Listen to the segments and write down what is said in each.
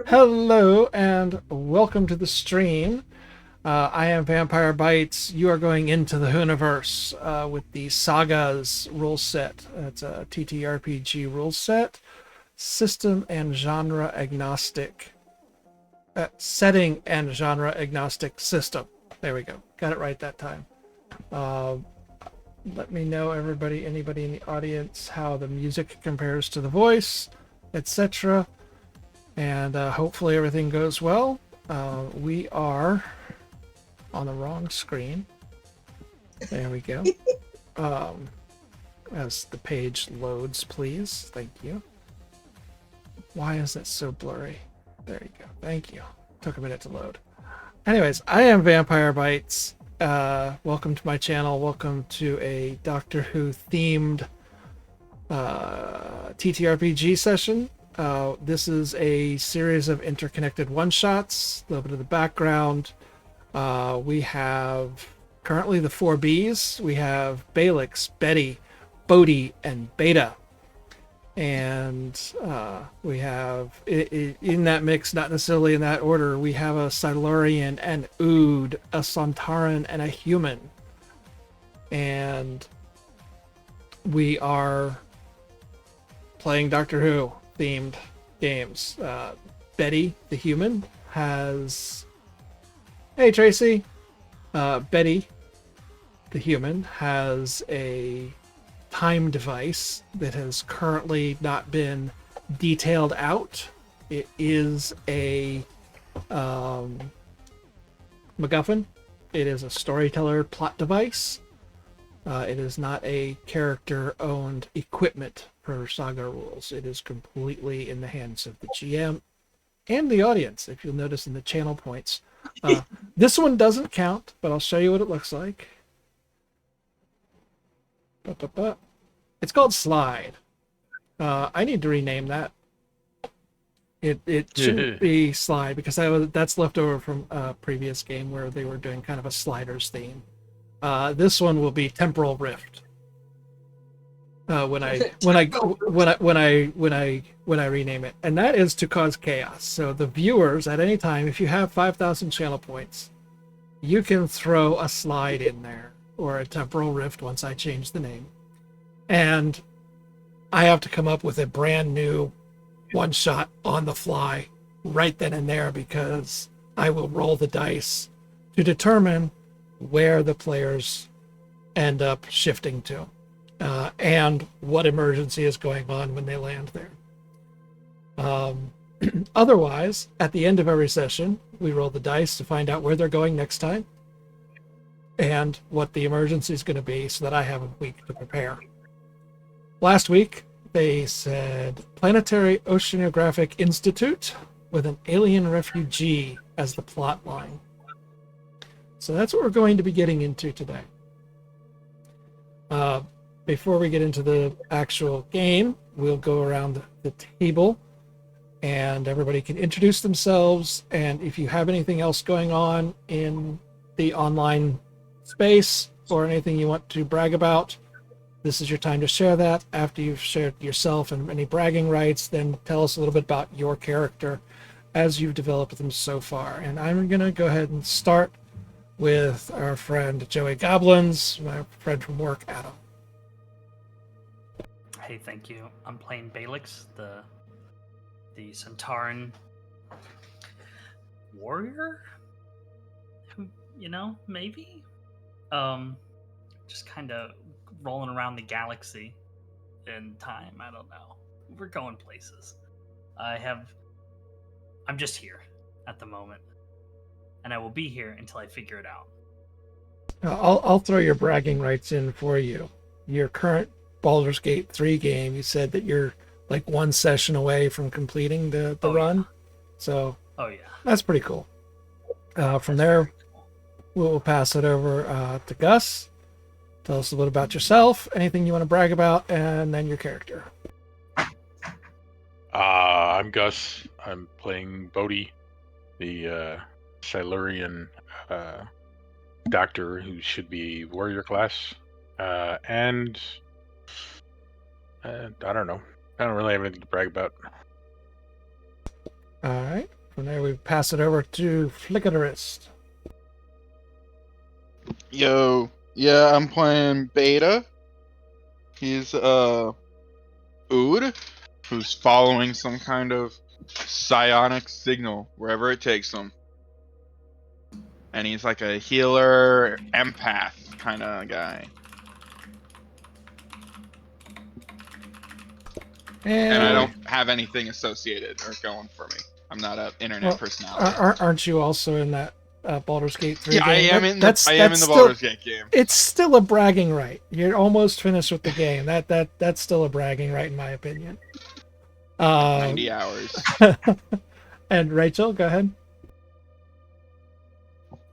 Hello and welcome to the stream. I am Vampire Bites. You are going into the Whoniverse with the SAGAS rule set. It's a TTRPG rule set, system and genre agnostic, setting and genre agnostic system. There we go. Got it right that time. Uh, Let me know, anybody in the audience, how the music compares to the voice, etc. And hopefully everything goes well. We are on the wrong screen. There we go. Um, as the page loads, please. Thank you. Why is it so blurry? There you go. Thank you. Took a minute to load. Anyways, I am Vampire Bites. Welcome to my channel. Welcome to a Doctor Who themed TTRPG session. This is a series of interconnected one-shots. A little bit of the background. We have currently the 4Bs. We have Balix, Betty, Bodhi, and Beta. And we have, in that mix, not necessarily in that order, we have a Silurian, an Ood, a Sontaran, and a human. And we are playing Doctor Who themed games. Betty, the human, has... Hey, Tracy! Betty, the human, has a time device that has currently not been detailed out. It is a MacGuffin. It is a storyteller plot device. It is not a character-owned equipment per Saga rules. It is completely in the hands of the GM and the audience, if you'll notice in the channel points. This one doesn't count, but I'll show you what it looks like. It's called Slide. I need to rename that. It shouldn't be Slide because that's left over from a previous game where they were doing kind of a sliders theme. This one will be Temporal Rift. When I rename it, and that is to cause chaos. So the viewers at any time, if you have 5,000 channel points, you can throw a slide in there or a temporal rift once I change the name, and I have to come up with a brand new one shot on the fly right then and there because I will roll the dice to determine where the players end up shifting to. And what emergency is going on when they land there. Otherwise, at the end of every session, we roll the dice to find out where they're going next time and what the emergency is going to be so that I have a week to prepare. Last week, they said Planetary Oceanographic Institute with an alien refugee as the plot line. So that's what we're going to be getting into today. Before we get into the actual game, we'll go around the table and everybody can introduce themselves. And if you have anything else going on in the online space or anything you want to brag about, this is your time to share that. After you've shared yourself and any bragging rights, then tell us a little bit about your character as you've developed them so far. And I'm going to go ahead and start with our friend Joey Goblins, my friend from work, Adam. Hey, thank you. I'm playing Balix, the Sontaran warrior. Who, maybe. Just kind of rolling around the galaxy in time. I don't know. We're going places. I'm just here at the moment, and I will be here until I figure it out. I'll throw your bragging rights in for you. Your current Baldur's Gate 3 game, you said that you're like one session away from completing the run. Yeah. So yeah, that's pretty cool. From there, we'll pass it over to Gus. Tell us a little about yourself, anything you want to brag about, and then your character. I'm Gus. I'm playing Bodhi, the Silurian doctor who should be warrior class. And I don't know. I don't really have anything to brag about. All right. From there, we pass it over to Flickerist. Yo, yeah, I'm playing Beta. He's Ood, who's following some kind of psionic signal wherever it takes him. And he's like a healer, empath kind of guy. And I don't have anything associated or going for me. I'm not an internet personality. Aren't you also in that Baldur's Gate 3 yeah, game? I am in the Baldur's Gate game. It's still a bragging right. You're almost finished with the game. That's still a bragging right, in my opinion. 90 hours. And Rachel, go ahead.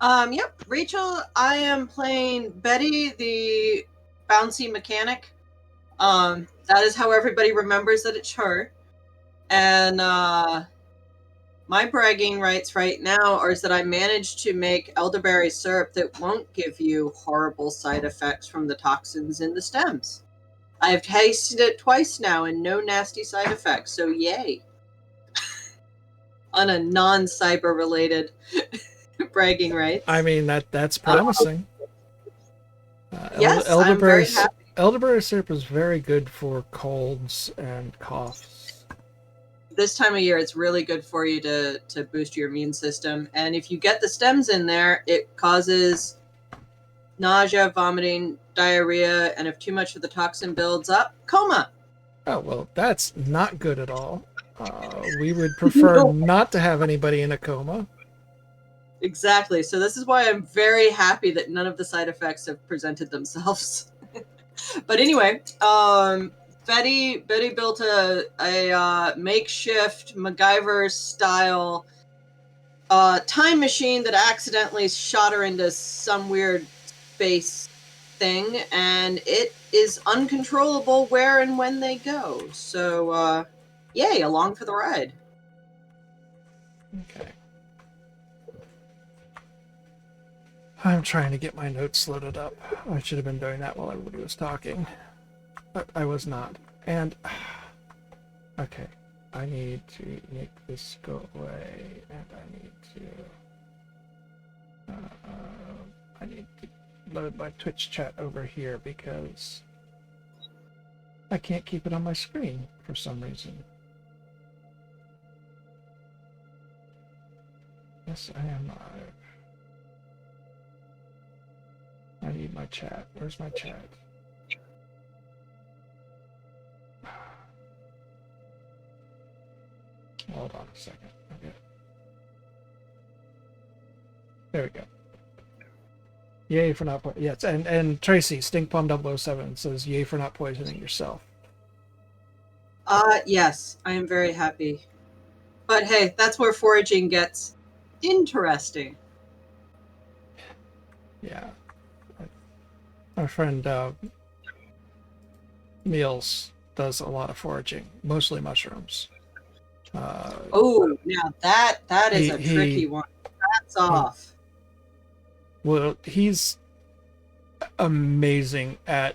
Yep, Rachel, I am playing Betty, the bouncy mechanic. That is how everybody remembers that it's her. And my bragging rights right now are that I managed to make elderberry syrup that won't give you horrible side effects from the toxins in the stems. I've tasted it twice now and no nasty side effects, so yay. On a non-cyber related bragging rights. I mean, that's promising. Yes, I'm very happy. Elderberry syrup is very good for colds and coughs. This time of year, it's really good for you to boost your immune system. And if you get the stems in there, it causes nausea, vomiting, diarrhea, and if too much of the toxin builds up, coma. Oh, well, that's not good at all. We would prefer not to have anybody in a coma. Exactly. So this is why I'm very happy that none of the side effects have presented themselves. But anyway, Betty built a makeshift MacGyver style time machine that accidentally shot her into some weird space thing, and it is uncontrollable where and when they go. So yay, along for the ride. Okay. I'm trying to get my notes loaded up. I should have been doing that while everybody was talking. But I was not. And, okay. I need to make this go away. And I need to load my Twitch chat over here because I can't keep it on my screen for some reason. Yes, I am live. I need my chat. Where's my chat? Hold on a second. Okay. There we go. Yay for not poisoning. Yes, and Tracy, StinkPalm007 says, yay for not poisoning yourself. Yes, I am very happy. But hey, that's where foraging gets interesting. Yeah. Our friend Meals does a lot of foraging, mostly mushrooms. Oh, now that is a tricky one. That's off. Well, he's amazing at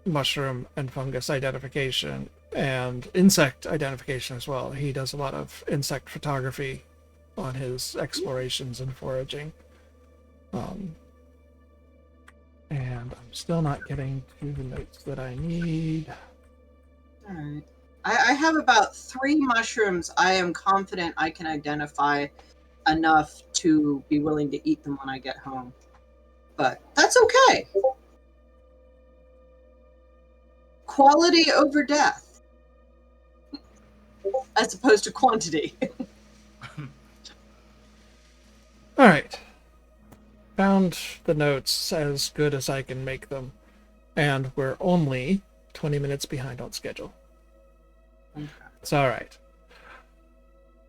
mushroom and fungus identification and insect identification as well. He does a lot of insect photography on his explorations and foraging. And I'm still not getting to the notes that I need. All right. I have about 3 mushrooms I am confident I can identify enough to be willing to eat them when I get home. But that's okay. Quality over death. As opposed to quantity. All right. Found the notes as good as I can make them. And we're only 20 minutes behind on schedule. Okay. It's all right.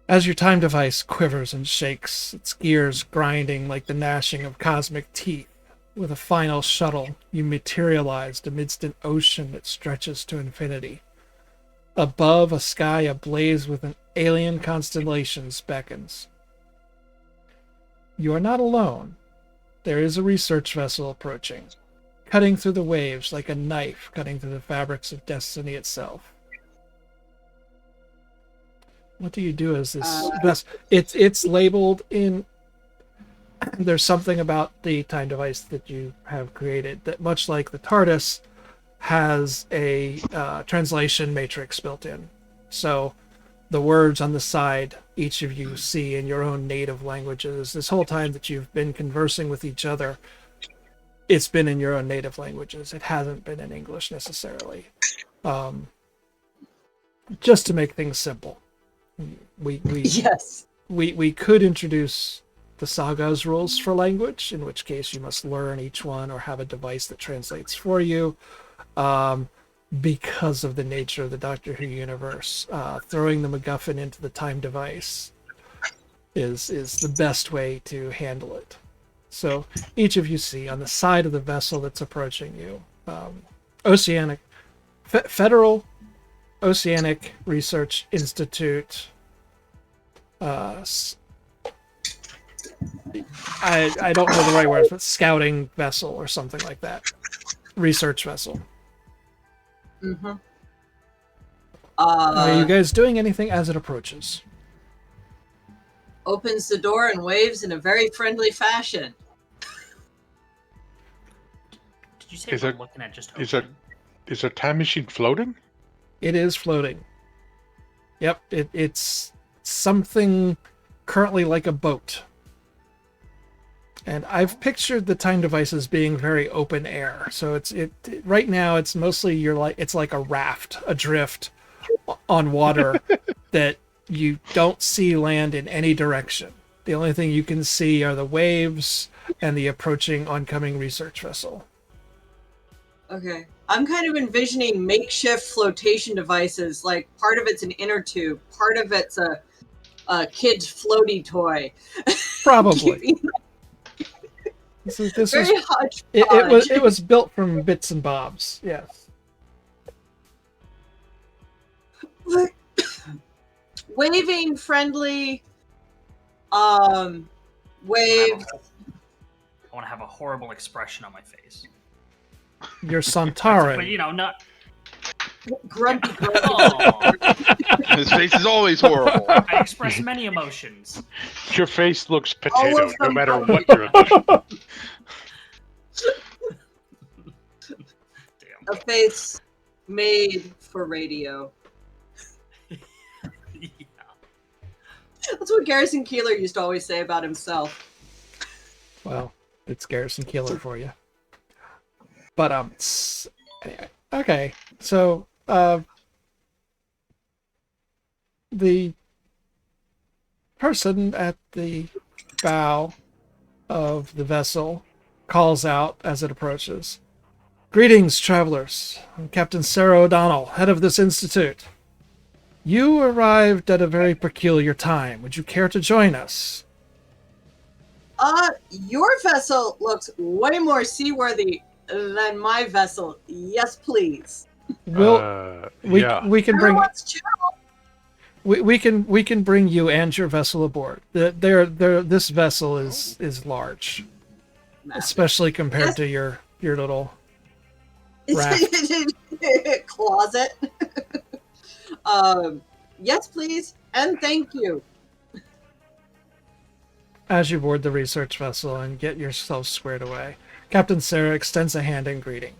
As your time device quivers and shakes, its gears grinding like the gnashing of cosmic teeth, with a final shuttle, you materialized amidst an ocean that stretches to infinity. Above, a sky ablaze with an alien constellations beckons. You are not alone. There is a research vessel approaching, cutting through the waves like a knife cutting through the fabrics of destiny itself. What do you do as this vessel? It's labeled in. There's something about the time device that you have created that, much like the TARDIS, has a translation matrix built in. So the words on the side, each of you see in your own native languages. This whole time that you've been conversing with each other, it's been in your own native languages. It hasn't been in English necessarily. Just to make things simple. Yes. We could introduce the Saga's rules for language, in which case you must learn each one or have a device that translates for you. Because of the nature of the Doctor Who universe, throwing the MacGuffin into the time device is the best way to handle it. So each of you see on the side of the vessel that's approaching you, Federal Oceanic Research Institute. I don't know the right words, but scouting vessel or something like that. Research vessel. Mm-hmm. Are you guys doing anything as it approaches? Opens the door and waves in a very friendly fashion. Did you say Is we're it- looking at just is open? Is a time machine floating? It is floating. Yep, it's something currently like a boat. And I've pictured the time device as being very open air. So it's right now it's mostly it's like a raft adrift on water that you don't see land in any direction. The only thing you can see are the waves and the approaching oncoming research vessel. Okay. I'm kind of envisioning makeshift flotation devices. Like part of it's an inner tube, part of it's a kid's floaty toy. Probably. This Very is hodgepodge. it was built from bits and bobs. Yes. Waving friendly waves. I want to have a horrible expression on my face. You're But Santarin. you know, not. Grumpy. Oh, His face is always horrible. I express many emotions. Your face looks All potato, of no them matter probably. what your emotion. Damn. A face made for radio. Yeah. That's what Garrison Keeler used to always say about himself. Well, it's Garrison Keeler for you. But anyway, okay. So the person at the bow of the vessel calls out as it approaches. Greetings, travelers. I'm Captain Sarah O'Donnell, head of this institute. You arrived at a very peculiar time. Would you care to join us? Your vessel looks way more seaworthy than my vessel. Yes, please. Yeah. We can bring Everyone's chill. we can bring you and your vessel aboard. This vessel is large, especially compared to your little raft. Closet. Yes, please, and thank you. As you board the research vessel and get yourself squared away, Captain Sarah extends a hand in greeting.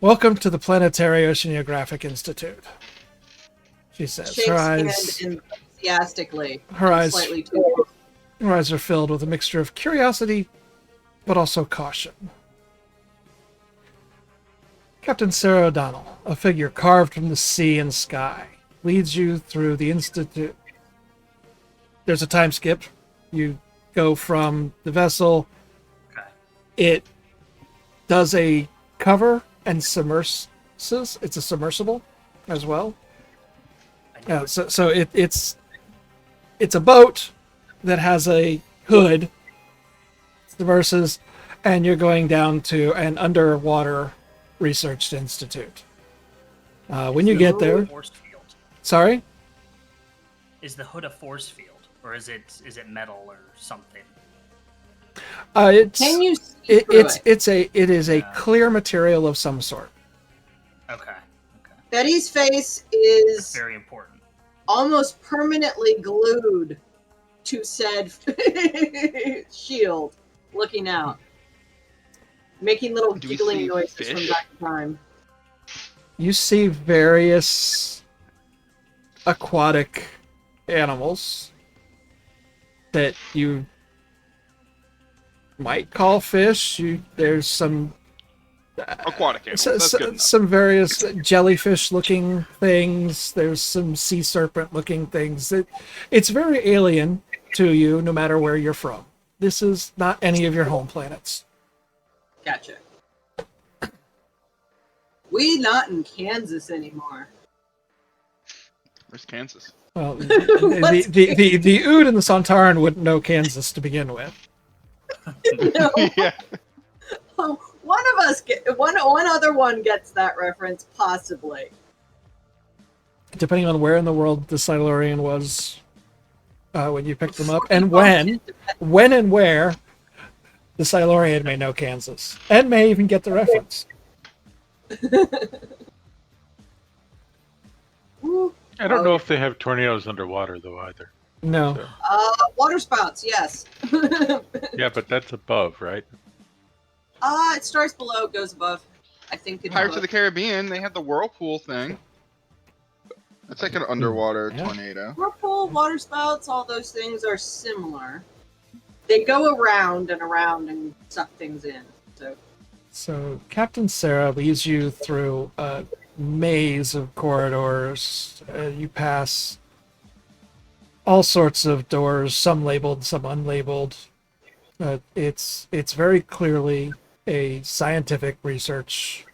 Welcome to the Planetary Oceanographic Institute, she says. Shakes hand enthusiastically. Her eyes Slightly too. Her eyes are filled with a mixture of curiosity, but also caution. Captain Sarah O'Donnell, a figure carved from the sea and sky, leads you through the Institute. There's a time skip. You go from the vessel. Okay. It does a cover and submerses. It's a submersible as well. I knew it. So it's a boat that has a hood, submerses, and you're going down to an underwater research institute. When you get there, Force field. sorry, Is the hood a force field, or is it metal or something? it's Can you see through it? it is a Yeah. clear material of some sort. Okay. Betty's face is Very important. almost permanently glued to said shield, looking out, making little Do we giggling see noises fish? from time to time. You see various aquatic animals that you might call fish. There's some Aquatic animals. That's good enough. some various jellyfish-looking things. There's some sea serpent-looking things. It's very alien to you, no matter where you're from. This is not any of your home planets. Gotcha. We not in Kansas anymore. Where's Kansas? Well, the Ood and the Sontaran wouldn't know Kansas to begin with. No. Yeah. Oh, one of us one other one gets that reference, possibly. Depending on where in the world the Silurian was when you picked them up, and when and where the Silurian may know Kansas, and may even get the reference. Ooh. I don't know if they have tornadoes underwater though either. No. So, Water spouts, yes. yeah, but that's above, right? It starts below, goes above. I think it's Pirates of above. the Caribbean, they had the whirlpool thing. That's like an underwater Yeah. tornado. Whirlpool, water spouts, all those things are similar. They go around and suck things in. So Captain Sarah leads you through a maze of corridors. You pass all sorts of doors, some labeled, some unlabeled. It's very clearly a scientific research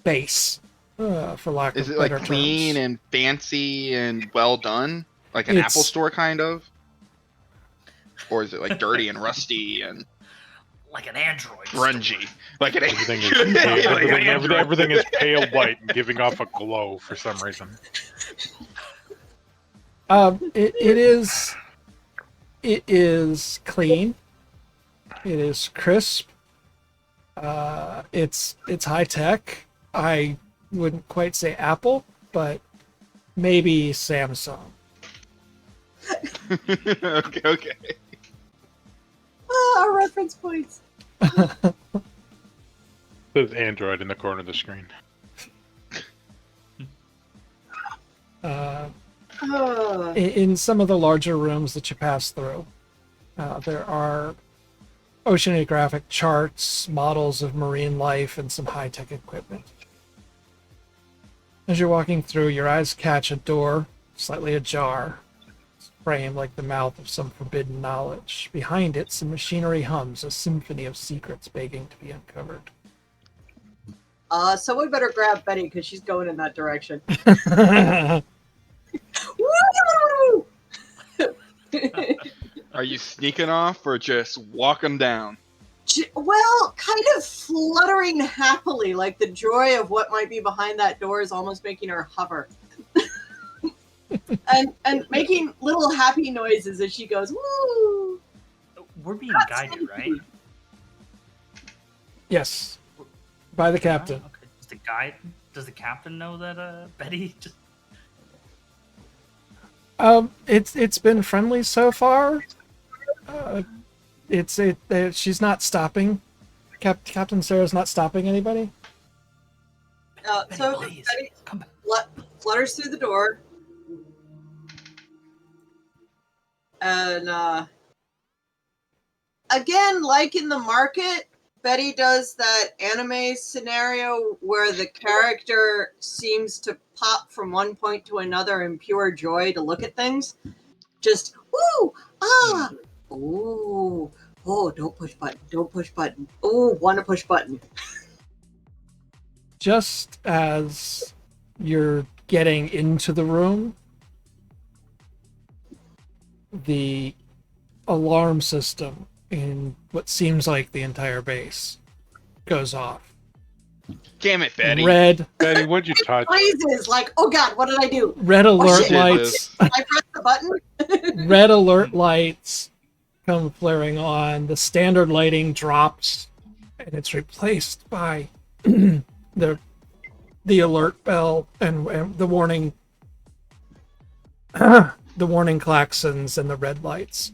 base, for lack Is of it better like clean terms. and fancy and well done? Like an It's- Apple store kind of? Or is it like dirty and rusty and Like an android. grungy? Like an Everything is Like pale, an Android. everything is pale white and giving off a glow for some reason. It is clean. It is crisp. It's high tech. I wouldn't quite say Apple, but maybe Samsung. okay. Our reference points. There's Android in the corner of the screen. In some of the larger rooms that you pass through, there are oceanographic charts, models of marine life, and some high-tech equipment. As you're walking through, your eyes catch a door, slightly ajar. It's framed like the mouth of some forbidden knowledge. Behind it, some machinery hums, a symphony of secrets begging to be uncovered. Someone better grab Betty because she's going in that direction. Woo! Are you sneaking off or just walking down? Well, kind of fluttering happily, like the joy of what might be behind that door is almost making her hover. and making little happy noises as she goes, woo! We're being guided, right? Yes, by the captain. Okay. Does the captain know that Betty just It's been friendly so far. She's not stopping. Captain Sarah's not stopping anybody. So please, Betty come back. flutters through the door. And again, like in the market, Betty does that anime scenario where the character seems to pop from one point to another in pure joy to look at things. Just, woo, ah, ooh, oh, don't push button. Oh, want to push button. Just as you're getting into the room, the alarm system in what seems like the entire base goes off. Damn it, Betty. Red Betty, what'd you touch? Blazes, like, oh god, what did I do? alert shit. lights. I pressed the button. Red alert lights come flaring on. The standard lighting drops, and it's replaced by the alert bell and the warning the warning klaxons and the red lights.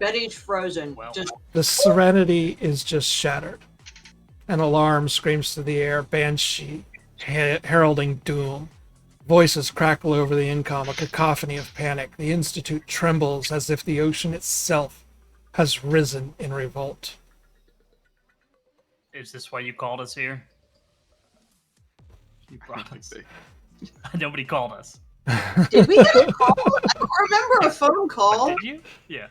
Betty's frozen. Well. Just The serenity is just shattered. An alarm screams through the air, banshee heralding doom. Voices crackle over the intercom, a cacophony of panic. The Institute trembles as if the ocean itself has risen in revolt. Is this why you called us here? You brought us. They- Nobody called us. did we get a call? I don't remember a phone call. Did you? Yeah.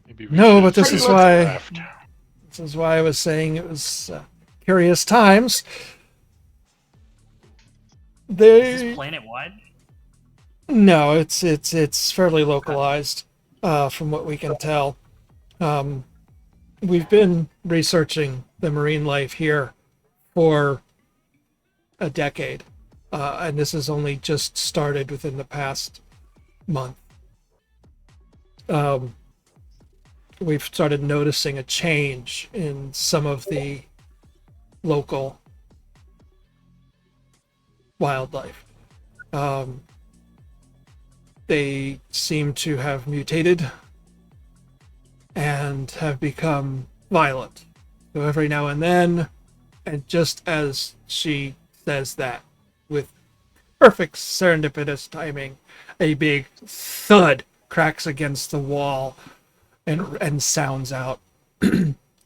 Maybe we No, should but this have is stayed why- left. This is why I was saying it was curious times. Is They this planet wide? no, it's fairly localized, from what we can tell. We've been researching the marine life here for a decade, and this has only just started within the past month. We've started noticing a change in some of the local wildlife. They seem to have mutated and have become violent. So every now and then, and just as she says that, with perfect serendipitous timing, a big thud cracks against the wall and sounds out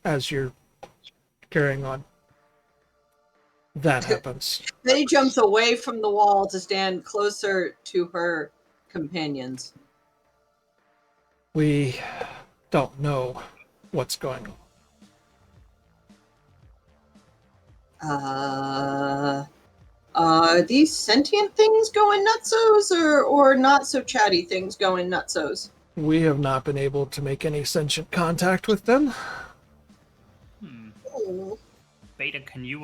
as you're carrying on. That happens. Betty jumps away from the wall to stand closer to her companions. We don't know what's going on. Are these sentient things going nutsos or not so chatty things going nutsos? We have not been able to make any sentient contact with them. Oh. Beta, can you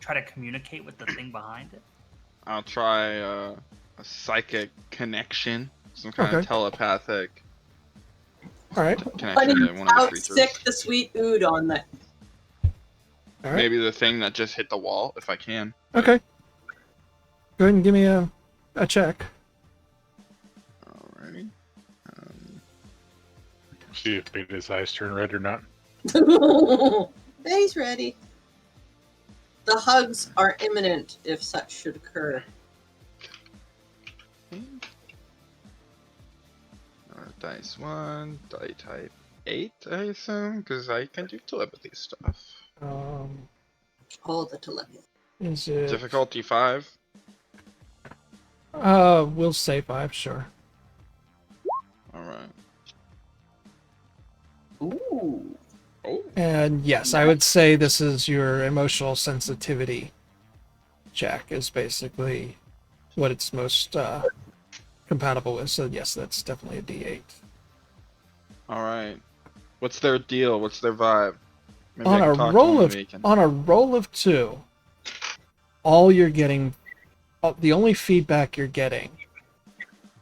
try to communicate with the thing behind it? I'll try a psychic connection, some kind of Okay. telepathic All right. connection to one of the creatures. Outsick the sweet ood on that. All right. Maybe the thing that just hit the wall, if I can. Okay. Go ahead and give me a check. Alrighty. See if Beta's eyes turn red or not. Betty's ready. The hugs are imminent if such should occur. Dice 1, die type 8, I assume, because I can do telepathy stuff. Oh, the telepathy. Is it? Difficulty 5. We'll say 5, sure. Alright. Ooh. Oh, And yes, I would say this is your emotional sensitivity check is basically what it's most compatible with. So yes, that's definitely a D8. alright. What's their deal? What's their vibe? Maybe I On can a talk to roll them, of maybe he can- on a roll of 2, all you're getting, the only feedback you're getting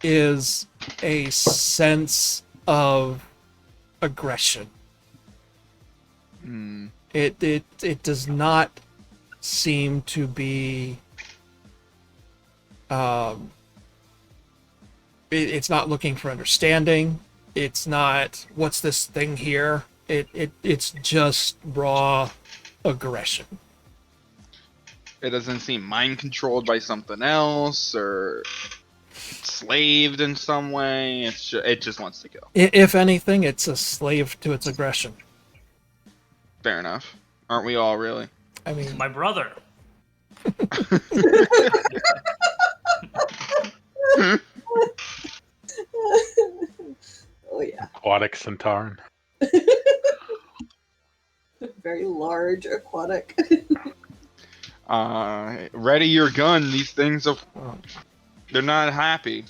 is a sense of aggression. Hmm. It does not seem to be it's not looking for understanding. It's not what's this thing here. It's just raw aggression. It doesn't seem mind controlled by something else or slaved in some way. It just wants to go. If anything, it's a slave to its aggression. Fair enough. Aren't we all really? I mean, My brother. Oh yeah. Aquatic Centauran. Very large aquatic. Ready your gun. These things are. Oh. They're not happy.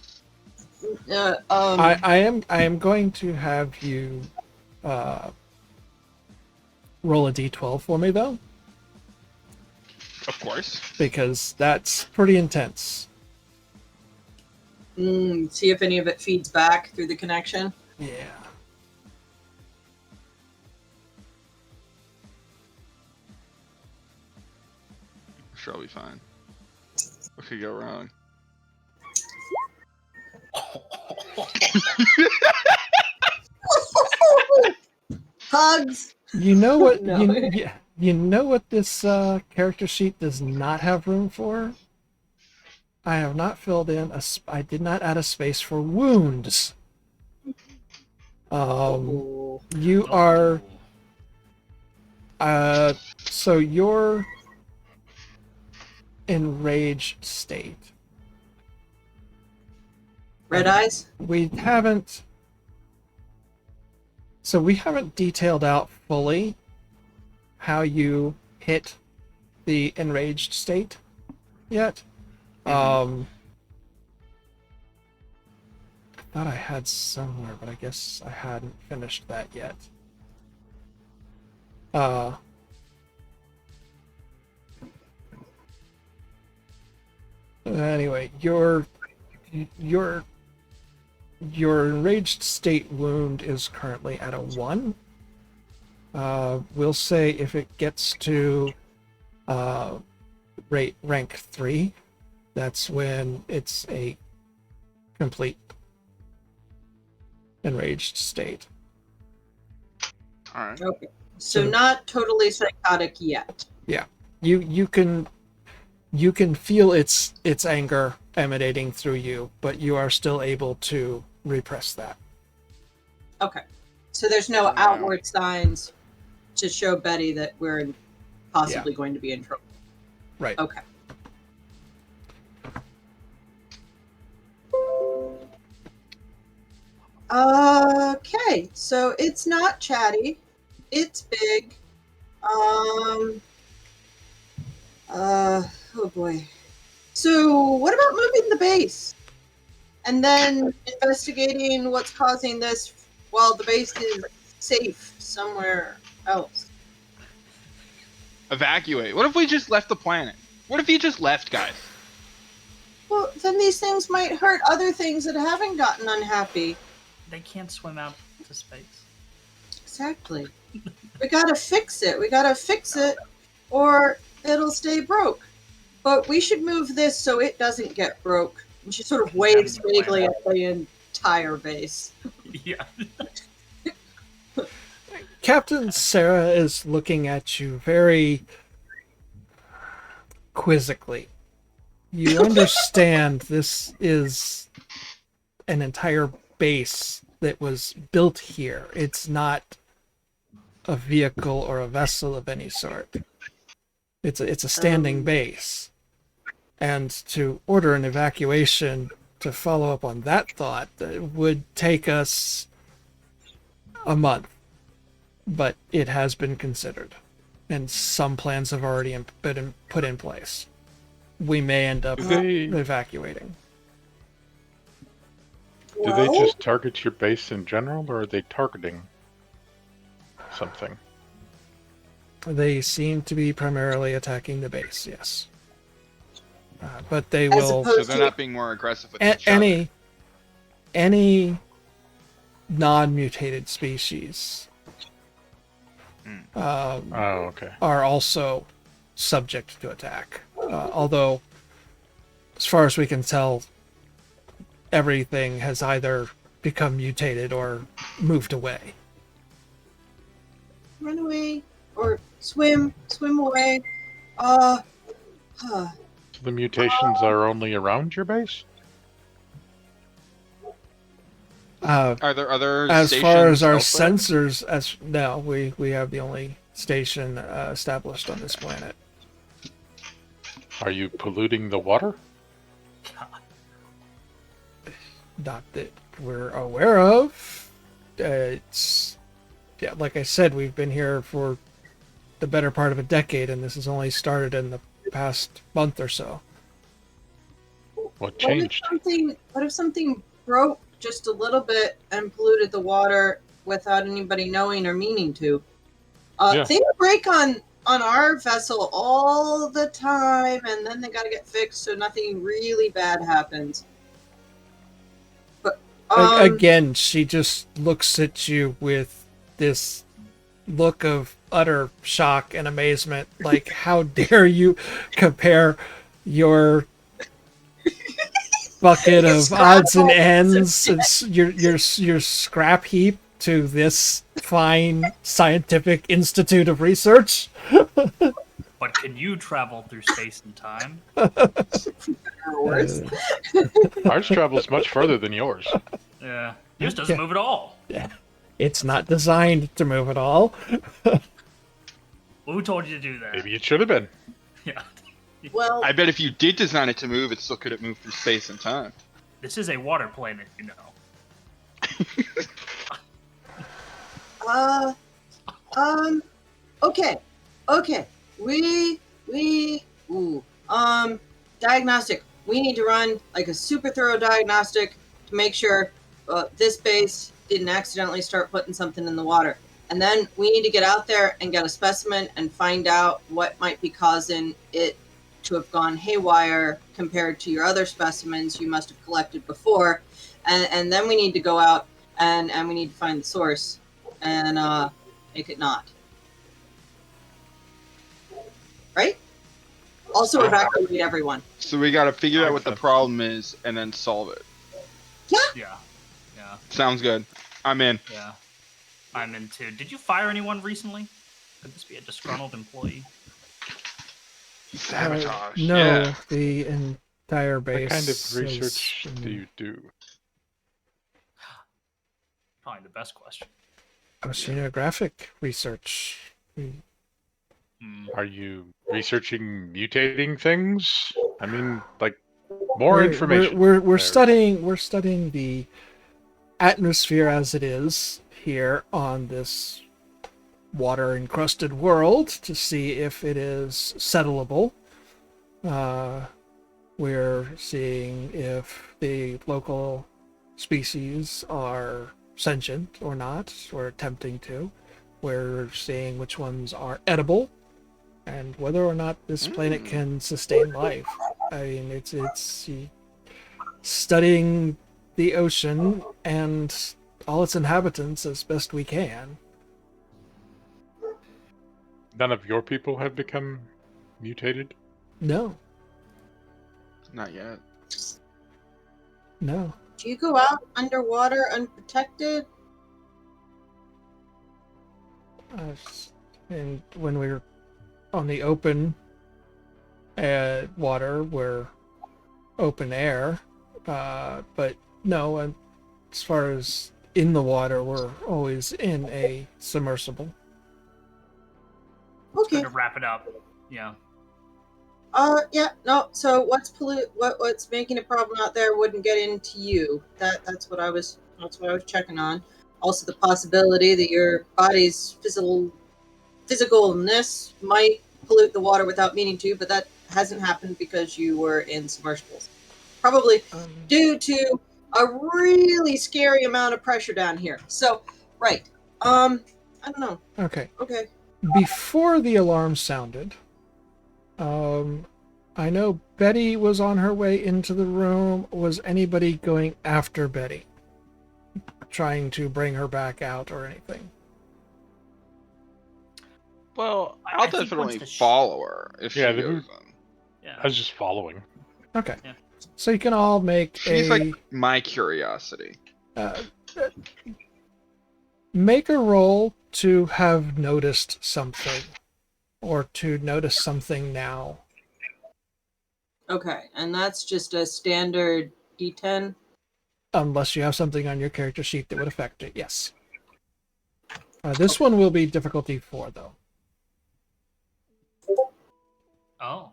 I am going to have you roll a d12 for me though, Of course. because that's pretty intense. See if any of it feeds back through the connection. Yeah. sure I'll be fine. What could go wrong? Hugs. You know what? No. You know what this character sheet does not have room for? I have not filled in I did not add a space for wounds. You are so your enraged state. Red eyes. We haven't detailed out fully how you hit the enraged state yet. I thought I had somewhere, but I guess I hadn't finished that yet. Anyway, your enraged state wound is currently at a 1. We'll say if it gets to rank 3, that's when it's a complete enraged state. All right. Okay. So not totally psychotic yet. Yeah. You can feel its anger emanating through you, but you are still able to repress that. Okay. So there's no outward signs to show Betty that we're possibly going to be in trouble. Right. Okay. Okay, so it's not chatty. It's big. Oh boy. So what about moving the base? And then investigating what's causing this while the base is safe somewhere else. Evacuate. What if we just left the planet? What if you just left, guys? Well, then these things might hurt other things that haven't gotten unhappy. They can't swim out to space. Exactly. We gotta fix it. We gotta fix it, or it'll stay broke. But we should move this so it doesn't get broke. And she sort of waves vaguely at the entire base. Yeah. Captain Sarah is looking at you very quizzically. You understand this is an entire base that was built here. It's not a vehicle or a vessel of any sort. It's a standing base. And to order an evacuation to follow up on that thought would take us a month. But it has been considered, and some plans have already been put in place. We may end up evacuating. Do they just target your base in general, or are they targeting something? They seem to be primarily attacking the base, yes. But they will. So they're not being more aggressive with each other. Any non-mutated species are also subject to attack. Although, as far as we can tell, everything has either become mutated or moved away. Run away or swim away. So the mutations are only around your base? Are there other as far as our elsewhere? sensors, no, we have the only station established on this planet. Are you polluting the water? Not that we're aware of. It's like I said, we've been here for the better part of a decade, and this has only started in the past month or so. What changed? What if something broke just a little bit and polluted the water without anybody knowing or meaning to? Things break on our vessel all the time, and then they got to get fixed so nothing really bad happens. But Again, she just looks at you with this look of utter shock and amazement. Like, how dare you compare your bucket of Scrap odds and heap. ends, your scrap heap, to this fine scientific institute of research? But can you travel through space and time? Or worse. Ours travels much further than yours. Yeah. Yours doesn't move at all. It's not designed to move at all. Who told you to do that? Maybe it should have been. Yeah. Well, I bet if you did design it to move, it still couldn't move through space and time. This is a water planet, you know. okay. Diagnostic. We need to run like a super thorough diagnostic to make sure this base didn't accidentally start putting something in the water. And then we need to get out there and get a specimen and find out what might be causing it to have gone haywire compared to your other specimens you must have collected before. And then we need to go out and we need to find the source and make it not. Right? Also evacuate everyone. So we gotta figure out what the problem is and then solve it. Yeah. Yeah. Sounds good. I'm in. Yeah. I'm in too. Did you fire anyone recently? Could this be a disgruntled employee? Sabotage. No, Yeah. the entire base. What kind of research is do you do? Probably the best question. Oceanographic research. Are you researching mutating things? I mean, like, more information. We're there. studying the atmosphere as it is here on this water encrusted world to see if it is settleable. We're seeing if the local species are sentient or not. We're attempting to. We're seeing which ones are edible and whether or not this planet can sustain life. I mean, it's studying the ocean and all its inhabitants as best we can. None of your people have become mutated? No, Not yet. no. Do you go out underwater unprotected? And when we're on the open water, we're open air. But no, and as far as in the water, we're always in a submersible. Okay. To wrap it up. Yeah. Yeah, no. So what's making a problem out there wouldn't get into you. That's what I was checking on. Also the possibility that your body's physicalness might pollute the water without meaning to, but that hasn't happened because you were in submersibles. Probably due to a really scary amount of pressure down here. So, right. I don't know. Okay. Okay. Before the alarm sounded, I know Betty was on her way into the room. Was anybody going after Betty? Trying to bring her back out or anything? Well, I I'll think definitely once the follow her if she Yeah, goes in. Yeah. I was just following. Okay. Yeah. So you can all make She's like my curiosity. make a roll to have noticed something, or to notice something now. Okay, and that's just a standard D10. Unless you have something on your character sheet that would affect it, yes. This one will be difficulty 4, though. Oh.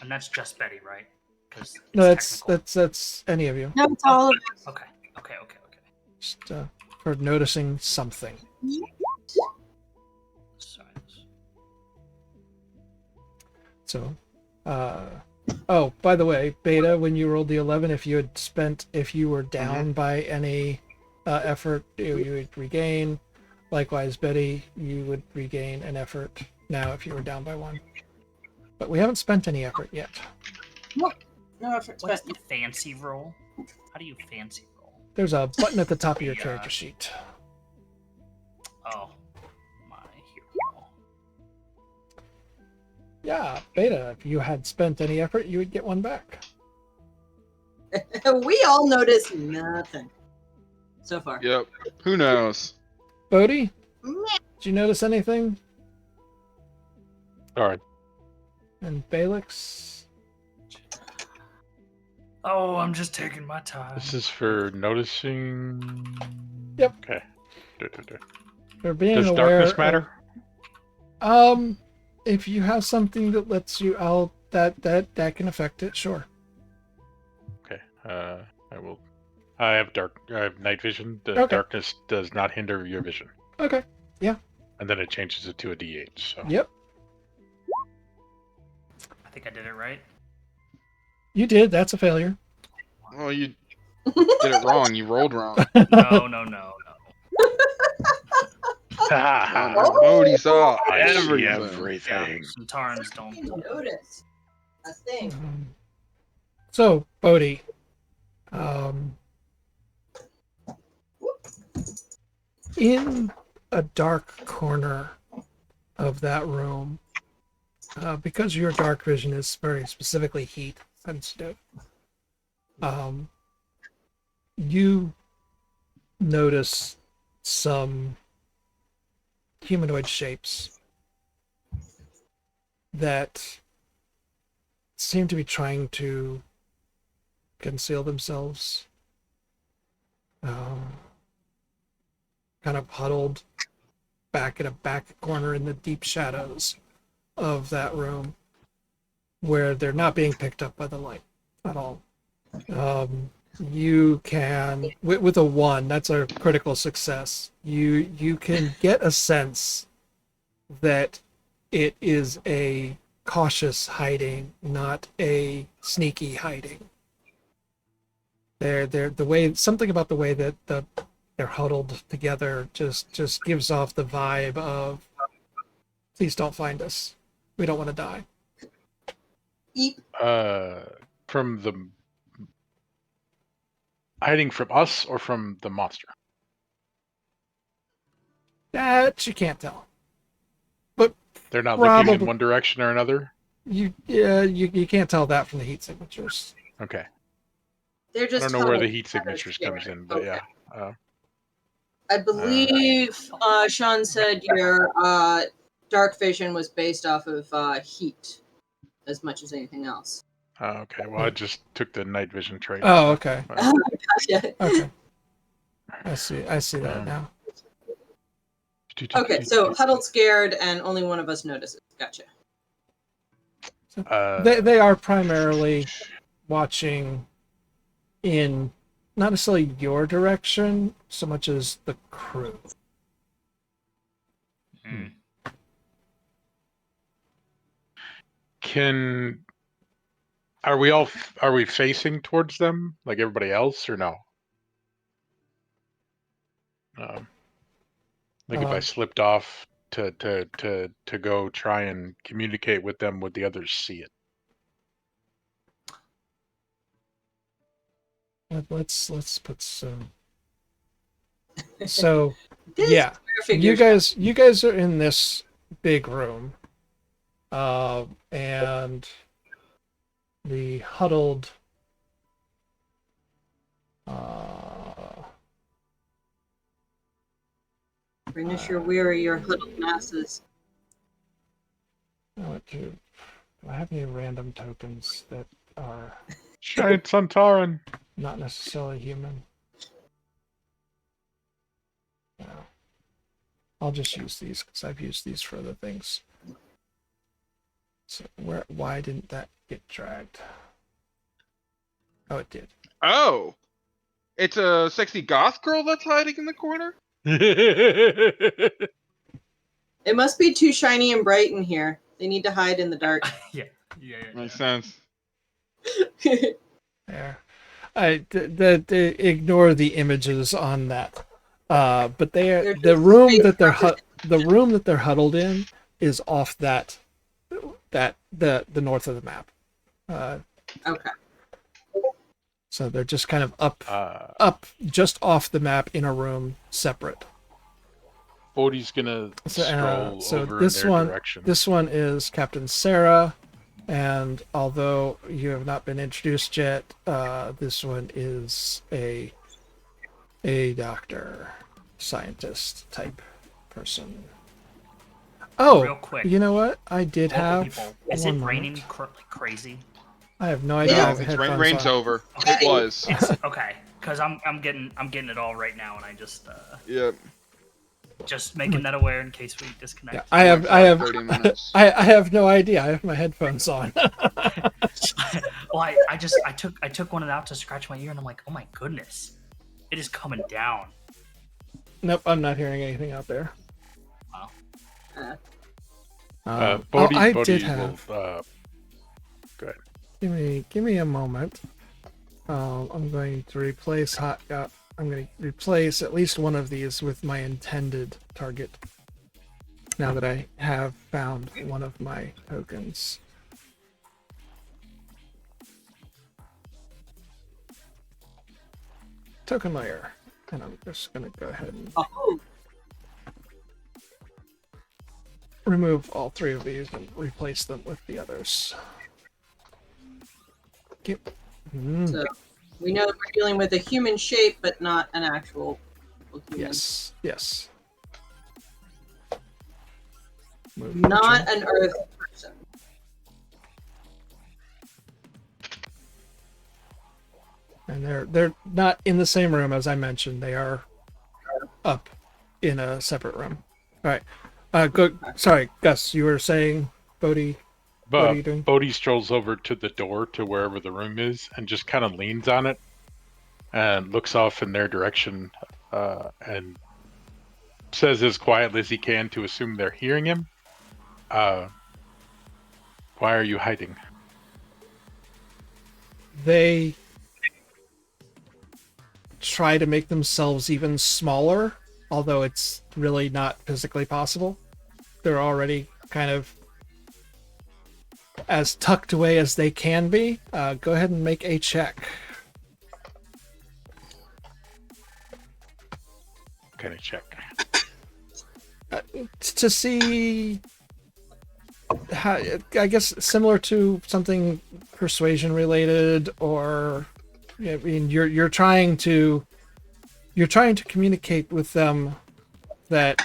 And that's just Betty, right? Because No, that's any of you. No, it's all of us. Okay. Just for noticing something. Sorry. So, oh, by the way, Beta, when you rolled the 11, if you were down by any effort, you would regain. Likewise, Betty, you would regain an effort now if you were down by 1. But we haven't spent any effort yet. No effort What's spent. the fancy roll? How do you fancy roll? There's a button at the top of your Yeah. character sheet. Oh, my hero. Yeah, Beta, if you had spent any effort, you would get one back. We all noticed nothing so far. Yep. Who knows? Bodhi, Meh. did you notice anything? All right. And Balix? Oh, I'm just taking my time. This is for noticing. Yep. Okay. Duh, duh, duh. For being Does aware. darkness matter? If you have something that lets you out, that can affect it. Sure. Okay. I will. I have night vision. The Okay. darkness does not hinder your vision. Okay. And then it changes it to a D8. So. Yep. I think I did it right. You did. That's a failure. Well, you did it wrong. You rolled wrong. No. Bodhi saw I see everything. everything. Centaurans don't. Didn't notice a thing. So, Bodhi, in a dark corner of that room, because your dark vision is very specifically heat sensitive, you notice some humanoid shapes that seem to be trying to conceal themselves, kind of huddled back in a back corner in the deep shadows of that room where they're not being picked up by the light at all. You can, with a 1, that's a critical success. You can get a sense that it is a cautious hiding, not a sneaky hiding. They're the way, something about the way that they're huddled together just gives off the vibe of, please don't find us. We don't want to die. Eep. From the hiding from us or from the monster? That you can't tell. They're not looking Probably. in one direction or another? You can't tell that from the heat signatures. Okay. They're I just don't know where the huddled heat together signatures together. comes in, but Okay. yeah. I believe Sean said your dark vision was based off of heat as much as anything else. Okay, well, I just took the night vision trait. Oh, okay. Gotcha. Okay. I see that now. Okay, so huddled, scared, and only one of us notices. Gotcha. They are primarily watching in not necessarily your direction so much as the crew. Hmm. Are we facing towards them like everybody else or no? Like if I slipped off to go try and communicate with them, would the others see it? Let's put some. So This yeah, figure you guys are in this big room, and the huddled. bring us your weary, your huddled masses. Do I have any random tokens that are Giant Centauran. not necessarily human? No. I'll just use these because I've used these for other things. So why didn't that get dragged? Oh, it did. Oh, it's a sexy goth girl that's hiding in the corner. It must be too shiny and bright in here. They need to hide in the dark. Yeah. Makes sense. There. Ignore the images on that. But They're the just room space that they're huddled in is off the north of the map. Okay. So they're just kind of up just off the map in a room separate. Bodhi's gonna stroll over in their direction. This one is Captain Sarah, and although you have not been introduced yet, this one is a doctor, scientist type person. Oh, Real quick. you know what? I did Local have. people. Is it raining like crazy? I have no idea. I have headphones rain's on. over. Okay. It was. It's okay, because I'm getting it all right now, and I just Yep. just making that aware in case we disconnect. Yeah, I have 30 minutes. I have no idea. I have my headphones on. Well, I took one out to scratch my ear, and I'm like, oh my goodness, it is coming down. Nope, I'm not hearing anything out there. Wow. Bodhi, I Bodhi did have. will, go ahead. Give me a moment. I'm going to replace I'm going to replace at least one of these with my intended target. Now that I have found one of my tokens. Token layer, and I'm just going to go ahead and Oh, remove all three of these and replace them with the others. so we know that we're dealing with a human shape, but not an actual human. Yes. Move Not picture. an Earth person. And they're not in the same room as I mentioned. They are up in a separate room. All right. Go. Sorry, Gus. You were saying, Bodhi. What are you doing? Bodhi strolls over to the door to wherever the room is and just kind of leans on it and looks off in their direction and says as quietly as he can to assume they're hearing him. Why are you hiding? They try to make themselves even smaller, although it's really not physically possible. They're already kind of as tucked away as they can be. Go ahead and make a check. What kind of check? To see how, I guess, similar to something persuasion related, or I mean, you're trying to communicate with them that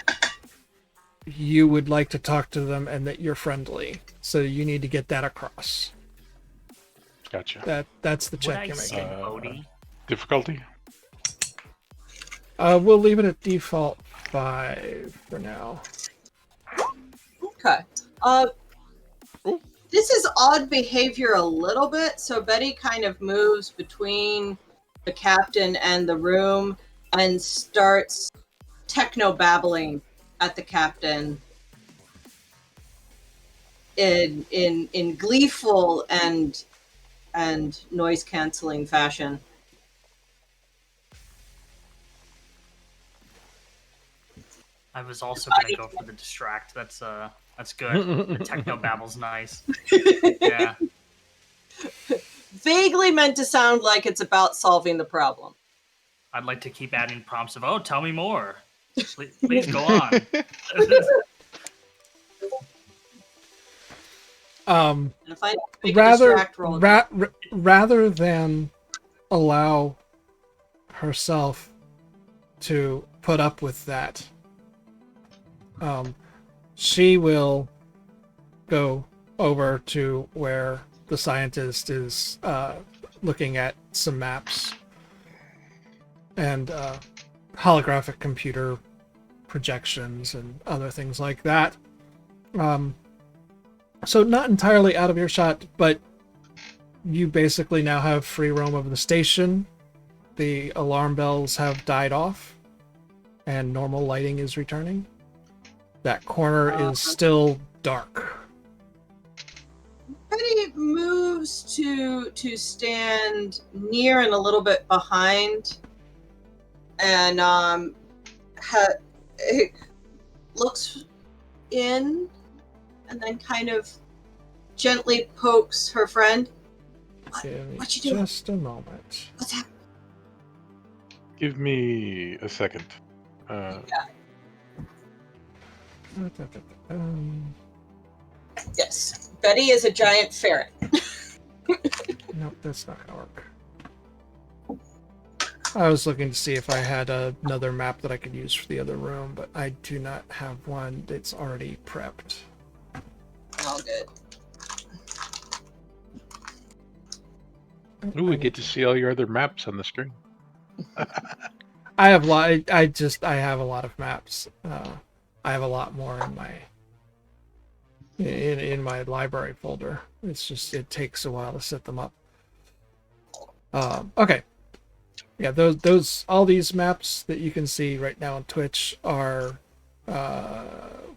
you would like to talk to them and that you're friendly. So you need to get that across. Gotcha. That's the Would check I you're say making. Bodhi? Difficulty? We'll leave it at default 5 for now. Okay. This is odd behavior a little bit. So Betty kind of moves between the captain and the room and starts techno babbling at the captain in gleeful and noise canceling fashion. I was also gonna go for the distract. That's good. The techno babble's nice. Yeah. Vaguely meant to sound like it's about solving the problem. I'd like to keep adding prompts of, oh, tell me more. Please go on. And if I make a rather distract roll, rather than allow herself to put up with that, she will go over to where the scientist is looking at some maps and holographic computer projections and other things like that. So not entirely out of earshot, but you basically now have free roam of the station. The alarm bells have died off, and normal lighting is returning. That corner is still dark. Betty moves to stand near and a little bit behind, and looks in, and then kind of gently pokes her friend. What you doing? Just a moment. What's happening? Give me a second. Yeah. Yes. Betty is a giant ferret. Nope, that's not gonna work. I was looking to see if I had another map that I could use for the other room, but I do not have one that's already prepped. All good. Ooh, we get to see all your other maps on the screen. I have a lot. I have a lot of maps. I have a lot more in my library folder. It's just it takes a while to set them up. Okay. Yeah, those all these maps that you can see right now on Twitch are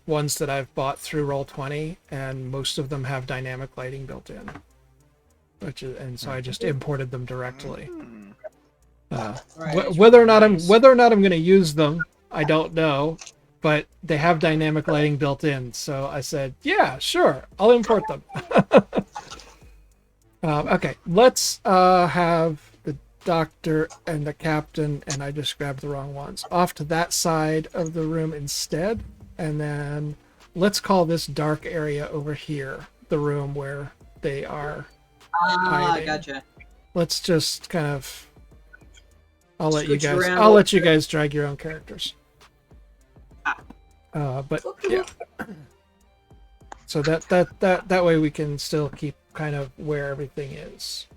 ones that I've bought through Roll20, and most of them have dynamic lighting built in. And so I just imported them directly. Right. Whether or not I'm going to use them, I don't know, but they have dynamic lighting built in. So I said, yeah, sure, I'll import them. Okay, let's have the doctor and the captain, and I just grabbed the wrong ones, off to that side of the room instead, and then let's call this dark area over here the room where they are hiding. Gotcha. Let's just kind of I'll let Switch you guys around. I'll let you guys drag your own characters. But yeah. So that way we can still keep kind of where everything is.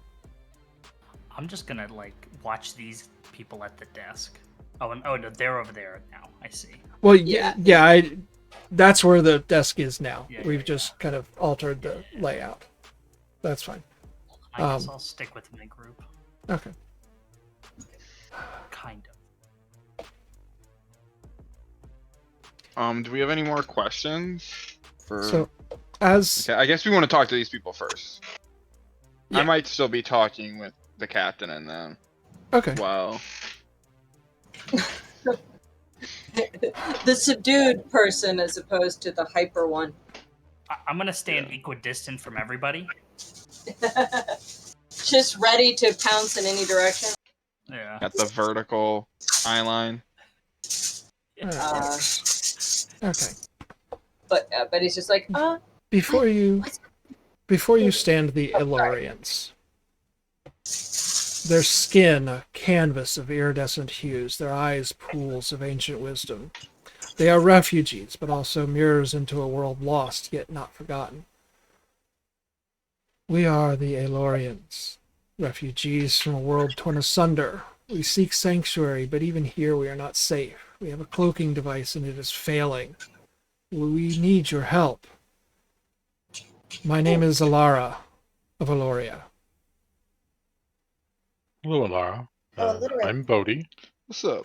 I'm just gonna like watch these people at the desk. Oh, and no, they're over there now. I see. Well, Yeah. that's where the desk is now. Yeah, We've yeah, just kind of altered the layout. That's fine. I guess I'll stick with my group. Okay. Kind of. Do we have any more questions? So as Okay, I guess we want to talk to these people first. Yeah. I might still be talking with the captain and them. okay. Well, The subdued person as opposed to the hyper one. I'm gonna stand equidistant from everybody. Just ready to pounce in any direction. Yeah. at the vertical eye line. Uh, Okay. but he's just like, Before you stand the Ilorians, their skin a canvas of iridescent hues, their eyes pools of ancient wisdom. They are refugees, but also mirrors into a world lost yet not forgotten. We are the Aelorians, refugees from a world torn asunder. We seek sanctuary, but even here we are not safe. We have a cloaking device and it is failing. We need your help. My name is Alara of Aloria. Hello, Alara. Literate. I'm Bodhi. What's up?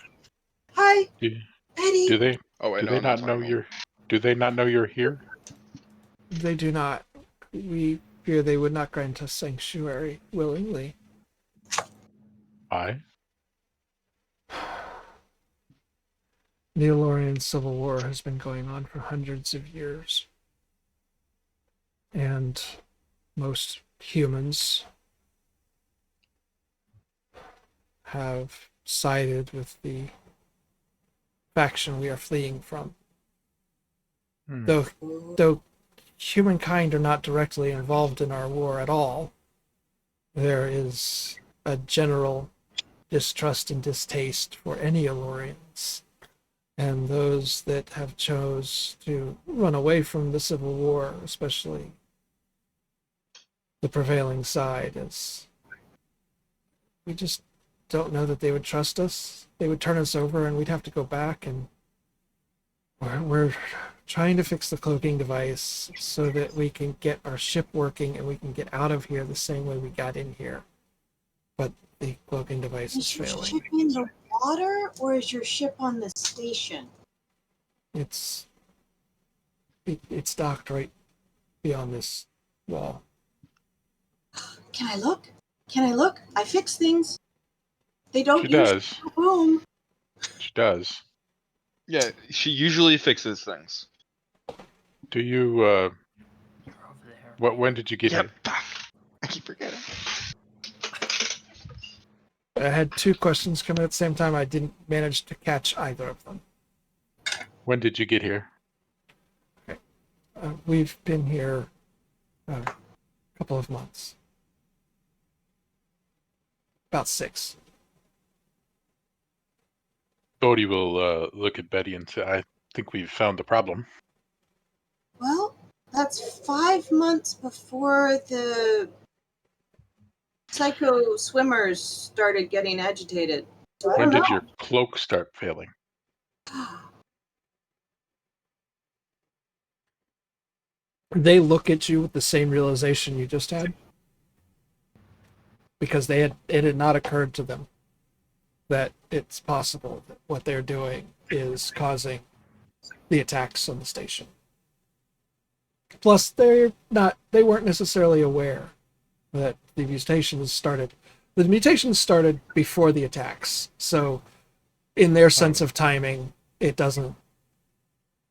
Hi, Do, Betty. do they Oh wait, do no, they I'm not know talking you're do they not know you're here? They do not. We fear they would not grant us sanctuary willingly. I. The Elorian Civil War has been going on for hundreds of years. And most humans have sided with the faction we are fleeing from. Though humankind are not directly involved in our war at all, there is a general distrust and distaste for any Elorians. And those that have chose to run away from the Civil War, especially the prevailing side, is we just don't know that they would trust us. They would turn us over and we'd have to go back, and we're trying to fix the cloaking device so that we can get our ship working and we can get out of here the same way we got in here. But the cloaking device is Is your failing. ship in the water or is your ship on the station? It's docked right beyond this wall. Can I look? Can I look? I fix things. They don't She usually does. go boom. She does. Yeah, she usually fixes things. Do you? You're over there. When did you get Yep. here? I keep forgetting. I had two questions coming at the same time. I didn't manage to catch either of them. When did you get here? We've been here a couple of months. About 6. Cody will look at Betty and say, I think we've found the problem. Well, that's 5 months before the psycho swimmers started getting agitated. So I When don't did know. your cloak start failing? They look at you with the same realization you just had, because it had not occurred to them that it's possible that what they're doing is causing the attacks on the station. Plus, they weren't necessarily aware that the mutations started. The mutations started before the attacks, so in their sense of timing, it doesn't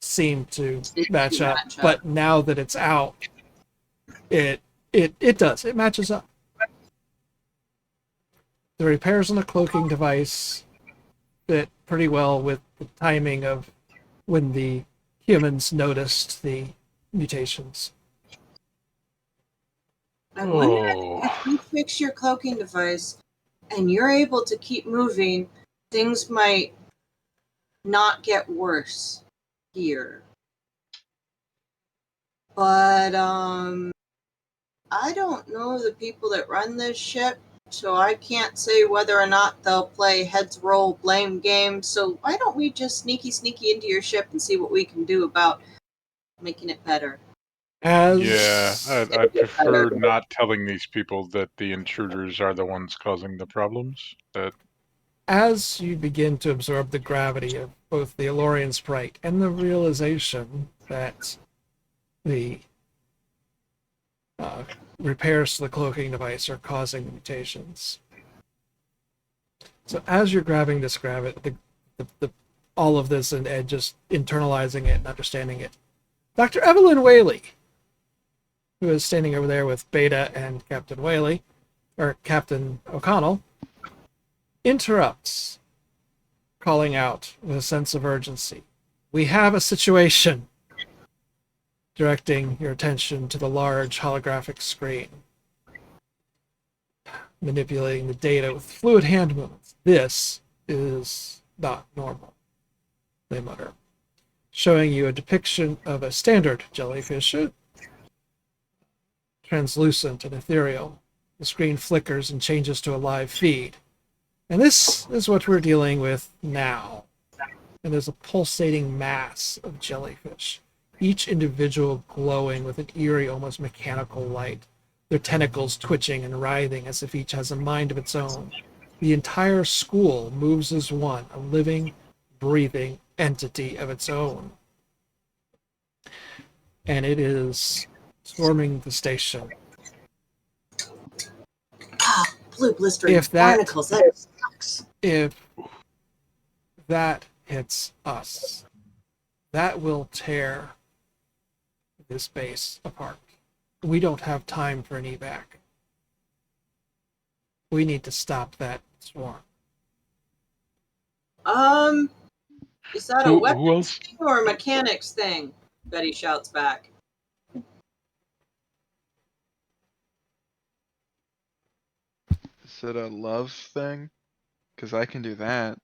seem to match up. But now that it's out, it does. It matches up. The repairs on the cloaking device fit pretty well with the timing of when the humans noticed the mutations. I wonder Oh, if you fix your cloaking device and you're able to keep moving, things might not get worse here. But I don't know the people that run this ship, so I can't say whether or not they'll play heads roll blame game. So why don't we just sneaky Into your ship and see what we can do about making it better. yeah. As I'd prefer not telling these people that the intruders are the ones causing the problems. as you begin to absorb the gravity of both the Elorian sprite and the realization that the repairs to the cloaking device are causing the mutations. So as you're grabbing this all of this and just internalizing it and understanding it, Dr. Evelyn Whaley, who is standing over there with Beta and Captain Whaley, or Captain O'Connell, interrupts, calling out with a sense of urgency. We have a situation, directing your attention to the large holographic screen. Manipulating the data with fluid hand movements. This is not normal, they mutter, showing you a depiction of a standard jellyfish, translucent and ethereal. The screen flickers and changes to a live feed. And this is what we're dealing with now. And there's a pulsating mass of jellyfish, each individual glowing with an eerie, almost mechanical light, their tentacles twitching and writhing as if each has a mind of its own. The entire school moves as one, a living, breathing entity of its own. And it is swarming the station. blue blistering If that- barnacles. That sucks. If that hits us, that will tear this base apart. We don't have time for an evac. We need to stop that swarm. Is that a Who weapons else? thing or a mechanics thing? Betty shouts back. Is it a love thing? Because I can do that.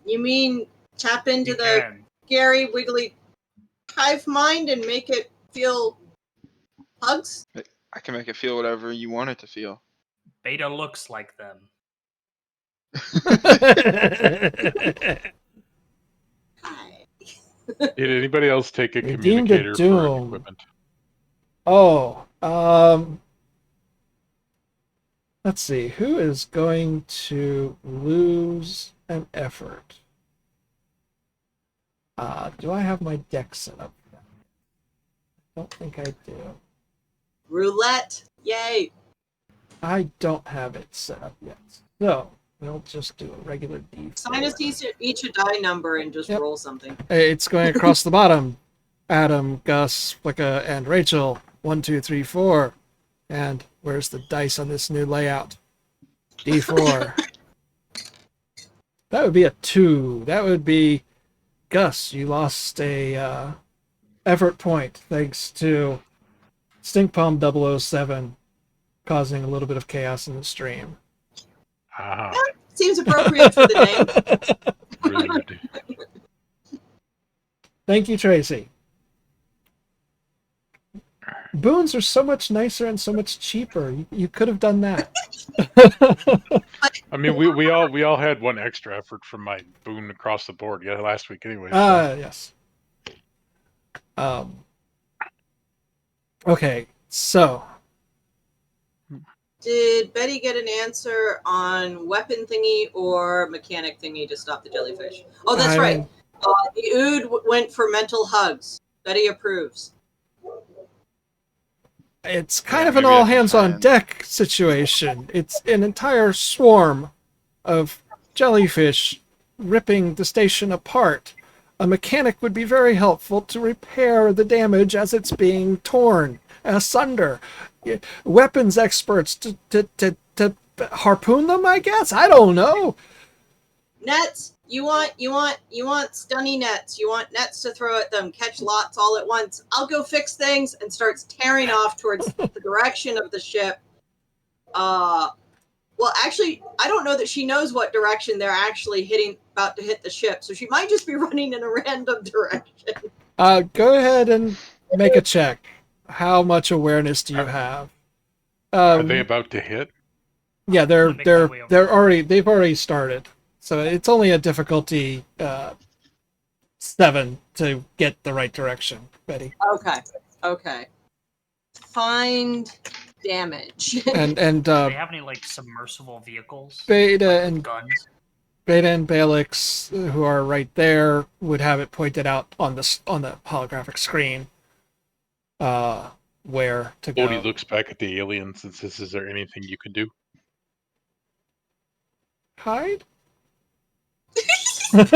You mean tap into You the can. scary, wiggly hive mind and make it feel hugs? I can make it feel whatever you want it to feel. Beta looks like them. Hi. Did anybody else take a Redeemed a communicator for doom. equipment? Oh, let's see. Who is going to lose an effort? Do I have my deck set up? I don't think I do. Roulette. Yay. I don't have it set up yet. So we'll just do a regular D4. Assign us each a die number and just Yep. roll something. It's going across the bottom. Adam, Gus, Flicka, and Rachel. 1, 2, 3, 4. And where's the dice on this new layout? D4. That would be a 2. That would be Gus. You lost a effort point thanks to Stinkpalm 007 causing a little bit of chaos in the stream. Ah, Seems appropriate for the name. rude. Thank you, Tracy. Boons are so much nicer and so much cheaper. You could have done that. I mean, we all had one extra effort from my boon across the board. Yeah, last week anyway. Yes. Okay, so Did Betty get an answer on weapon thingy or mechanic thingy to stop the jellyfish? Oh, that's right. The Ood went for mental hugs. Betty approves. It's kind Yeah, of an maybe I all can hands try on and- deck situation. It's an entire swarm of jellyfish ripping the station apart. A mechanic would be very helpful to repair the damage as it's being torn asunder. Weapons experts to harpoon them, I guess? I don't know. Nets. You want stunny nets. You want nets to throw at them, catch lots all at once. I'll go fix things, and starts tearing off towards the direction of the ship. Well, actually, I don't know that she knows what direction they're actually about to hit the ship, so she might just be running in a random direction. Go ahead and make a check. How much awareness do you have? Are they about to hit? Yeah, gonna make my way over they've already started. So it's only a difficulty 7 to get the right direction, Betty. Okay. Find damage. And Do they have any like submersible vehicles? Beta Like, and with guns? Beta and Balix, who are right there, would have it pointed out on the holographic screen where to go. Odie looks back at the aliens and says, "Is there anything you can do?" Hide? They're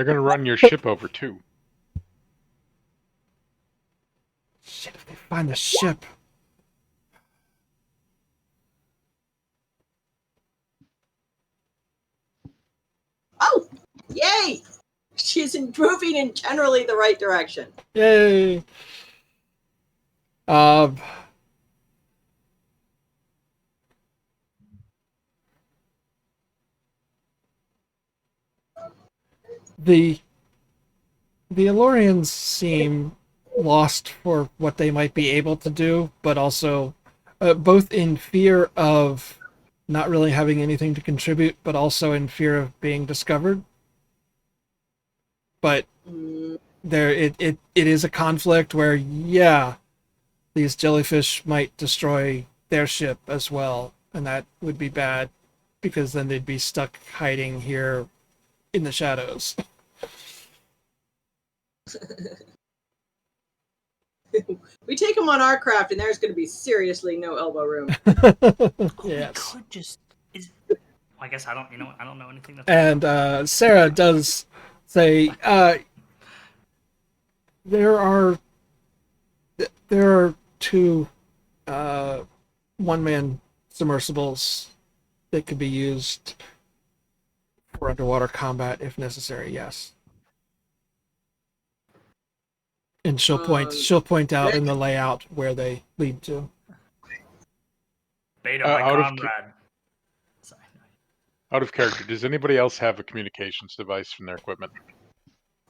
gonna run your ship over too. Shit, if they find the ship. Oh, yay! She's improving in generally the right direction. Yay! The Elorians seem lost for what they might be able to do, but also both in fear of not really having anything to contribute, but also in fear of being discovered. But it is a conflict where, yeah, these jellyfish might destroy their ship as well, and that would be bad because then they'd be stuck hiding here in the shadows. We take them on our craft, and there's going to be seriously no elbow room. Yes. We could just. I guess I don't. You know, I don't know anything. And Sarah does say there are two one-man submersibles that could be used for underwater combat if necessary. Yes. And she'll point out in the layout where they lead to. Beta, my comrade. Sorry. Out of character, does anybody else have a communications device from their equipment?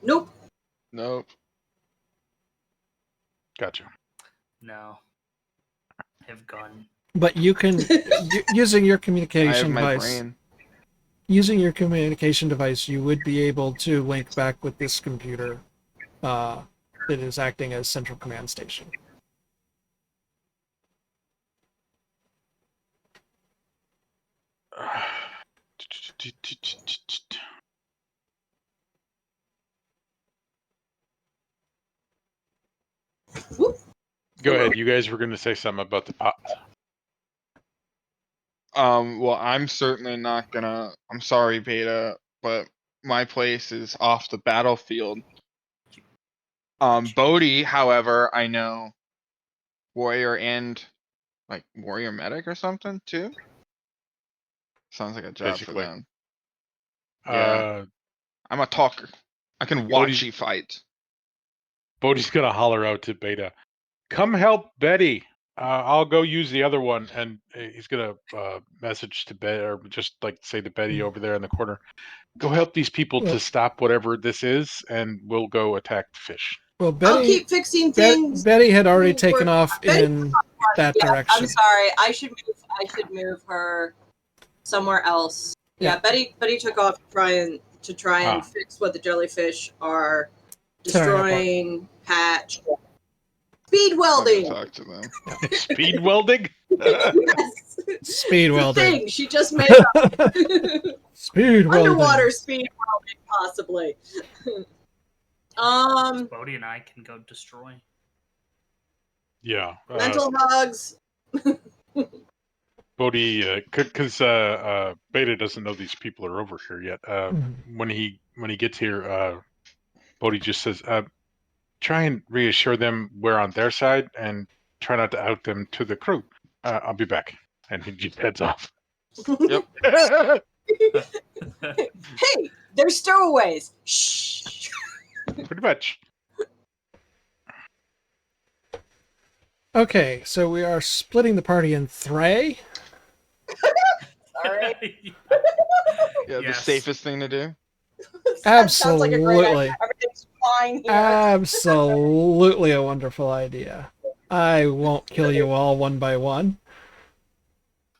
Nope. Nope. Gotcha. No. I have gun. But you can using your I have communication my device. brain. Using your communication device, you would be able to link back with this computer that is acting as central command station. Go ahead. You guys were going to say something about the pot. Well, I'm certainly not gonna. I'm sorry, Beta, but my place is off the battlefield. Bodhi, however, I know warrior and like warrior medic or something too. Sounds like a job Basically. for them. Yeah. I'm a talker. I can watch you fight. Bodhi's gonna holler out to Beta, "Come help Betty. I'll go use the other one." And he's gonna message to Betty, or just like say to Betty over there in the corner, "Go help these people to stop whatever this is, and we'll go attack the fish." Well, I'll keep fixing things. Betty had already taken off Betty- in that Yeah, direction. I'm sorry. I should move her somewhere else. Yeah, Betty took off to try and fix what the jellyfish are destroying. Patch. Speed welding. Talk to them. Speed welding? Yes. Speed welding. Thing she just made up. Speed welding. Underwater speed welding, possibly. Bodhi and I can go destroy. Yeah. Mental hugs. Bodhi, because Beta doesn't know these people are over here yet. When he gets here, Bodhi just says, "Try and reassure them we're on their side, and try not to out them to the crew. I'll be back." And he just heads off. Yep. Hey, they're stowaways. Shh. Pretty much. Okay, so we are splitting the party in three. Sorry. Yeah, the Yes. safest thing to do. That sounds like a great Absolutely. idea. Everything's fine here. Absolutely a wonderful idea. I won't kill you all one by one.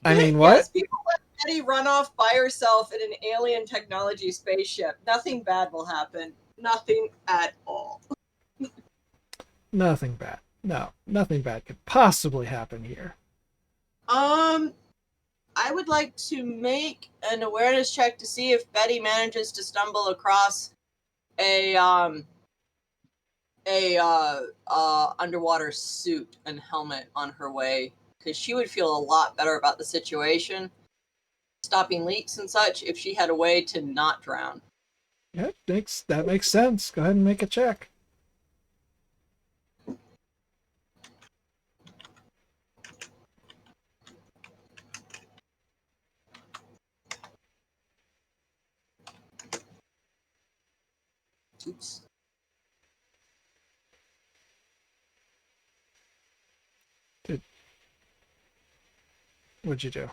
I mean, what? Yes, people let Betty run off by herself in an alien technology spaceship. Nothing bad will happen. Nothing at all. Nothing bad. No, nothing bad could possibly happen here. I would like to make an awareness check to see if Betty manages to stumble across a underwater suit and helmet on her way, because she would feel a lot better about the situation, stopping leaks and such, if she had a way to not drown. Yeah, that makes sense. Go ahead and make a check. Oops. What'd you do?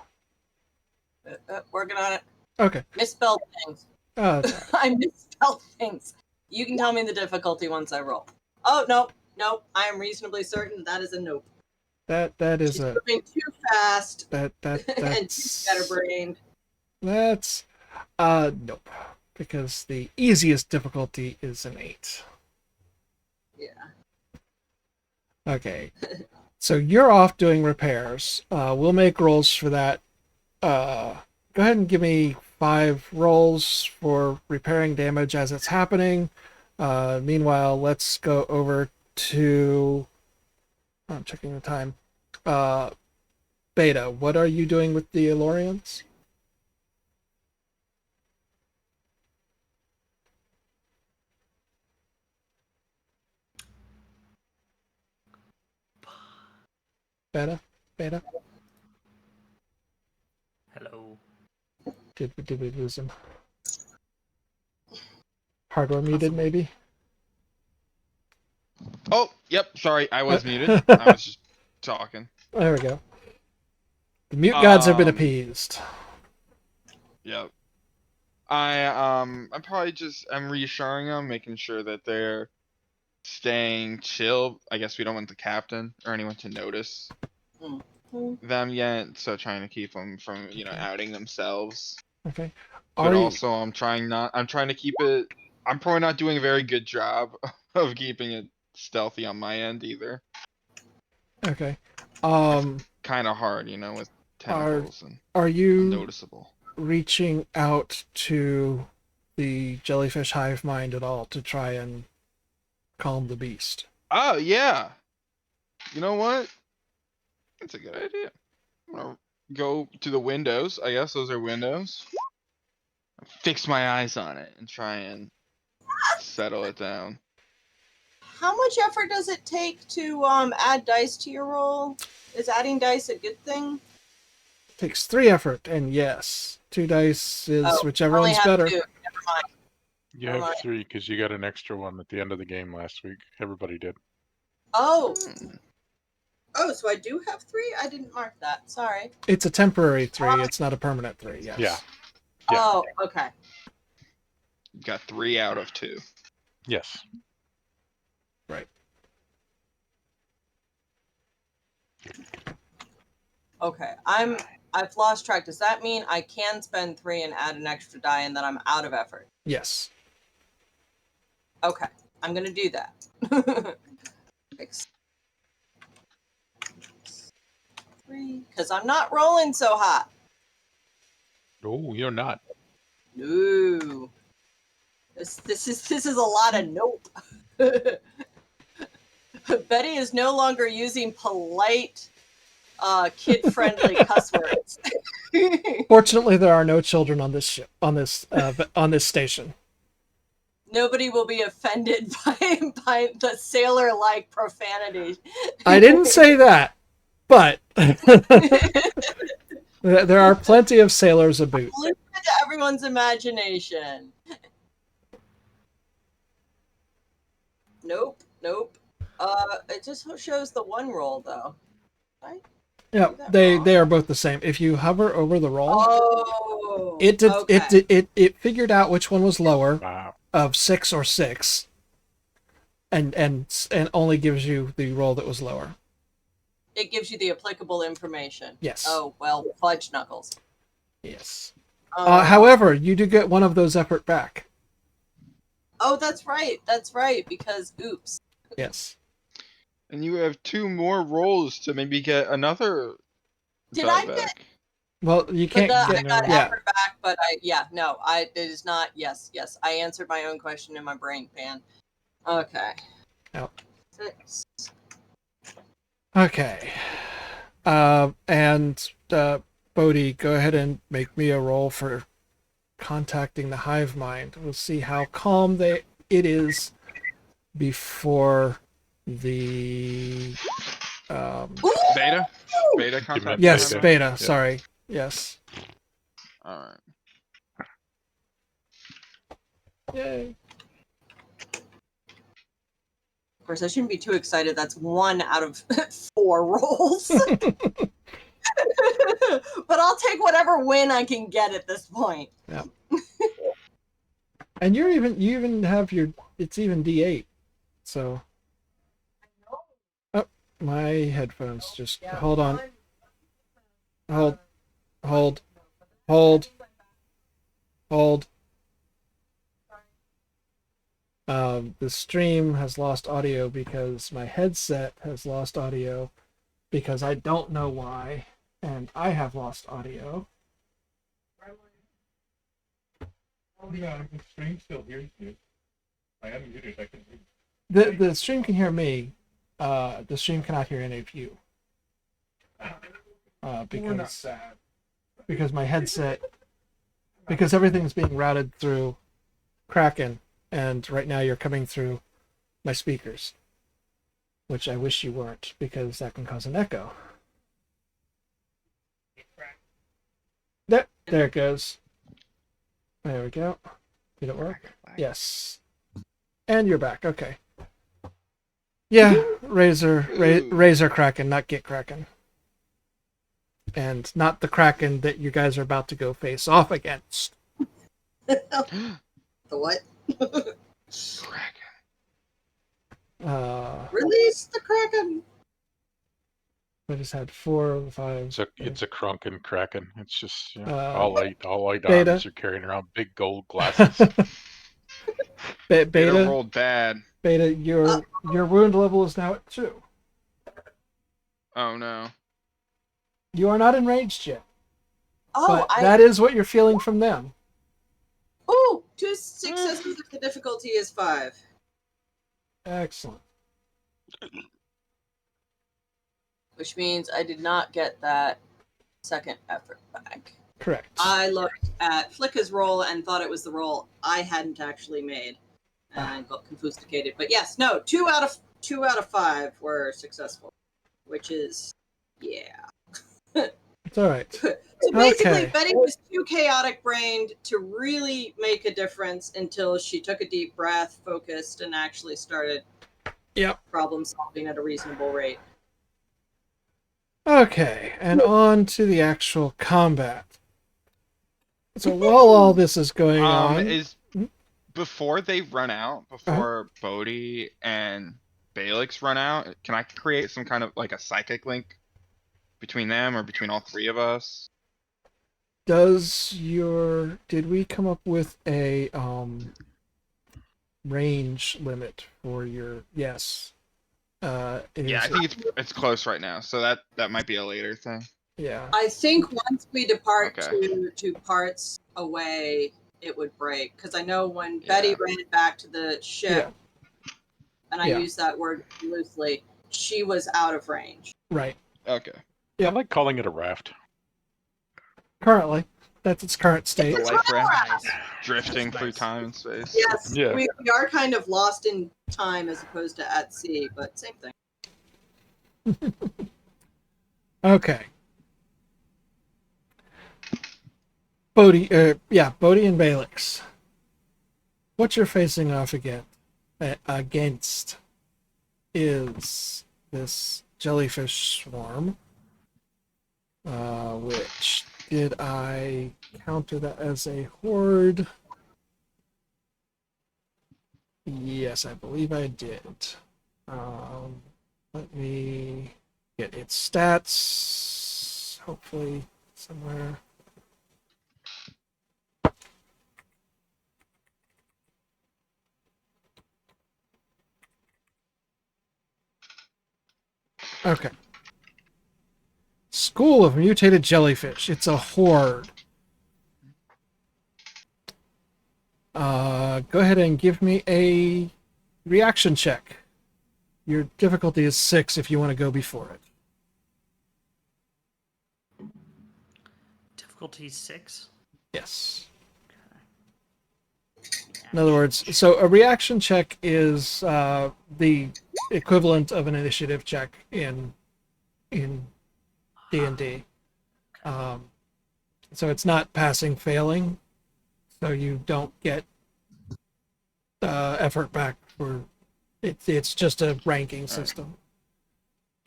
Working on it. Okay. Misspelled things. Oh, that's all right. I misspelled things. You can tell me the difficulty once I roll. Oh, nope. I am reasonably certain that is a nope. That is She's a moving too fast that and too that's scatterbrained. that's nope. Because the easiest difficulty is an 8. Yeah. Okay. So you're off doing repairs. We'll make rolls for that. Go ahead and give me 5 rolls for repairing damage as it's happening. Meanwhile, let's go over to... I'm checking the time. Beta, what are you doing with the Elorians? Beta? Hello. Did we lose him? Hardware muted, maybe? Oh, yep. Sorry, I was muted. I was just talking. There we go. The mute gods have been Um, appeased. Yep. I'm reassuring them, making sure that they're staying chill. I guess we don't want the captain or anyone to notice them yet, so trying to keep them from, outing themselves. Okay. But also, I'm trying to keep it. I'm probably not doing a very good job of keeping it stealthy on my end either. Okay. Kind of hard, with tentacles and Are you unnoticeable. reaching out to the jellyfish hive mind at all to try and calm the beast? Oh yeah. You know what? That's a good idea. I'm gonna go to the windows. I guess those are windows. Fix my eyes on it and try and settle it down. How much effort does it take to add dice to your roll? Is adding dice a good thing? Takes 3 effort, and yes, 2 dice is whichever only one's have better. 2. Never mind. You Never have mind. 3 because you got an extra one at the end of the game last week. Everybody did. Oh, Hmm. so I do have 3. I didn't mark that. Sorry. It's a temporary 3. It's not a permanent 3. Yes. Yeah. Yeah. Oh, okay. You got 3 out of 2. Yes. Right. Okay. I've lost track. Does that mean I can spend 3 and add an extra die and then I'm out of effort? Yes. Okay. I'm gonna do that. 3, because I'm not rolling so hot. No, you're not. No. This is a lot of nope. Betty is no longer using polite, kid-friendly cuss words. Fortunately, there are no children on this ship, on this station. Nobody will be offended by the sailor-like profanity. I didn't say that, but there are plenty of sailors aboot. Listen to everyone's imagination. Nope. It just shows the one roll though. Right? Yeah, Do that they wrong. they are both the same. If you hover over the roll, Oh. it did Okay. it figured out which one was lower Wow. of 6 or 6, and only gives you the roll that was lower. It gives you the applicable information. Yes. Oh well, fudge knuckles. Yes. Um, However, you do get one of those effort back. Oh, that's right. That's right. Because oops. Yes. And you have 2 more rolls to maybe get another Did die I get? back. Well, you But can't I get got yeah. effort back. But it is not. Yes. I answered my own question in my brain pan. Okay. Yep. 6. Okay. And Bodhi, go ahead and make me a roll for contacting the hive mind. We'll see how calm it is before the Beta? Beta contact? yes, Beta. beta. Yeah. Sorry. Yes. Alright. Yay. Of course, I shouldn't be too excited. That's 1 out of 4 rolls. But I'll take whatever win I can get at this point. Yeah. And you even have it's even D8. So oh, my headphones just hold on. Hold. The stream has lost audio because my headset has lost audio because I don't know why, and I have lost audio. Yeah, the stream still hears you. I unmuted. I can hear you. The stream can hear me. The stream cannot hear any of you. We're not sad. Because my headset, because everything's being routed through Kraken, and right now you're coming through my speakers, which I wish you weren't, because that can cause an echo. There it goes. There we go. Did it work? Yes. And you're back. Okay. Yeah, Razor Kraken, not Get Kraken. And not the Kraken that you guys are about to go face off against. The what? Kraken. Release the Kraken! I just had 4 of 5. It's a crunk and Kraken. It's just Uh, all eight Beta. arms are carrying around big gold glasses. Beta Beta, rolled bad. Beta, your wound level is now at 2. Oh no. You are not enraged yet, Oh, but that is what you're feeling from them. Oh, 2 successes if the difficulty is 5. Excellent. Which means I did not get that second effort back. Correct. I looked at Flicka's roll and thought it was the roll I hadn't actually made, and got confused. But yes, no, 2 out of 5 were successful, which is It's all right. So basically, Okay. Betty was too chaotic brained to really make a difference until she took a deep breath, focused, and actually started Yep. problem solving at a reasonable rate. Okay, and on to the actual combat. So while all this is going on, Is before they run out, Uh-huh. before Bodhi and Balix run out, can I create some kind of like a psychic link between them or between all three of us? did we come up with a range limit for your yes? Yeah, I think it's close right now, so that might be a later thing. Yeah. I think once we depart Okay. to parts away, it would break. Because I know when Betty ran back to the ship, and I Yeah. use that word loosely, she was out of range. Right. Okay. Yep. I like calling it a raft. Currently, that's its current state. The life raft Nice. drifting That's through nice. time and space. Yes, Yeah. we are kind of lost in time as opposed to at sea, but same thing. Okay. Bodhi and Balix. What you're facing off against is this jellyfish swarm. Which did I counter that as a horde? Yes, I believe I did. Let me get its stats. Hopefully somewhere. Okay. School of Mutated Jellyfish. It's a horde. Go ahead and give me a reaction check. Your difficulty is 6 if you want to go before it. Difficulty 6. Yes. Yeah. In other words, so a reaction check is the equivalent of an initiative check in D&D. So it's not passing, failing. So you don't get effort back for it. It's just a ranking system.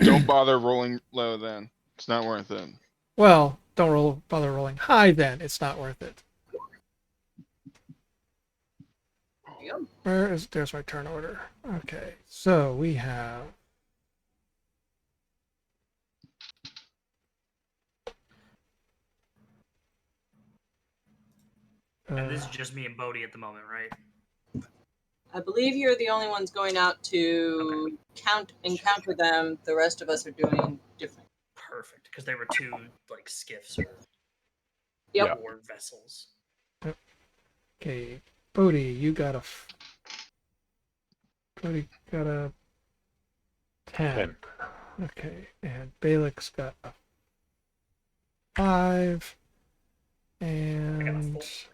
Don't bother rolling low then. It's not worth it. Well, don't bother rolling high then. It's not worth it. There's my turn order. Okay, so we have And this is just me and Bodhi at the moment, right? I believe you're the only ones going out to encounter them. The rest of us are doing different. Perfect, because they were two like skiffs or Yep. war vessels. okay. Bodhi, you got a 10. Okay, and Balix got a 5. I got a And 4.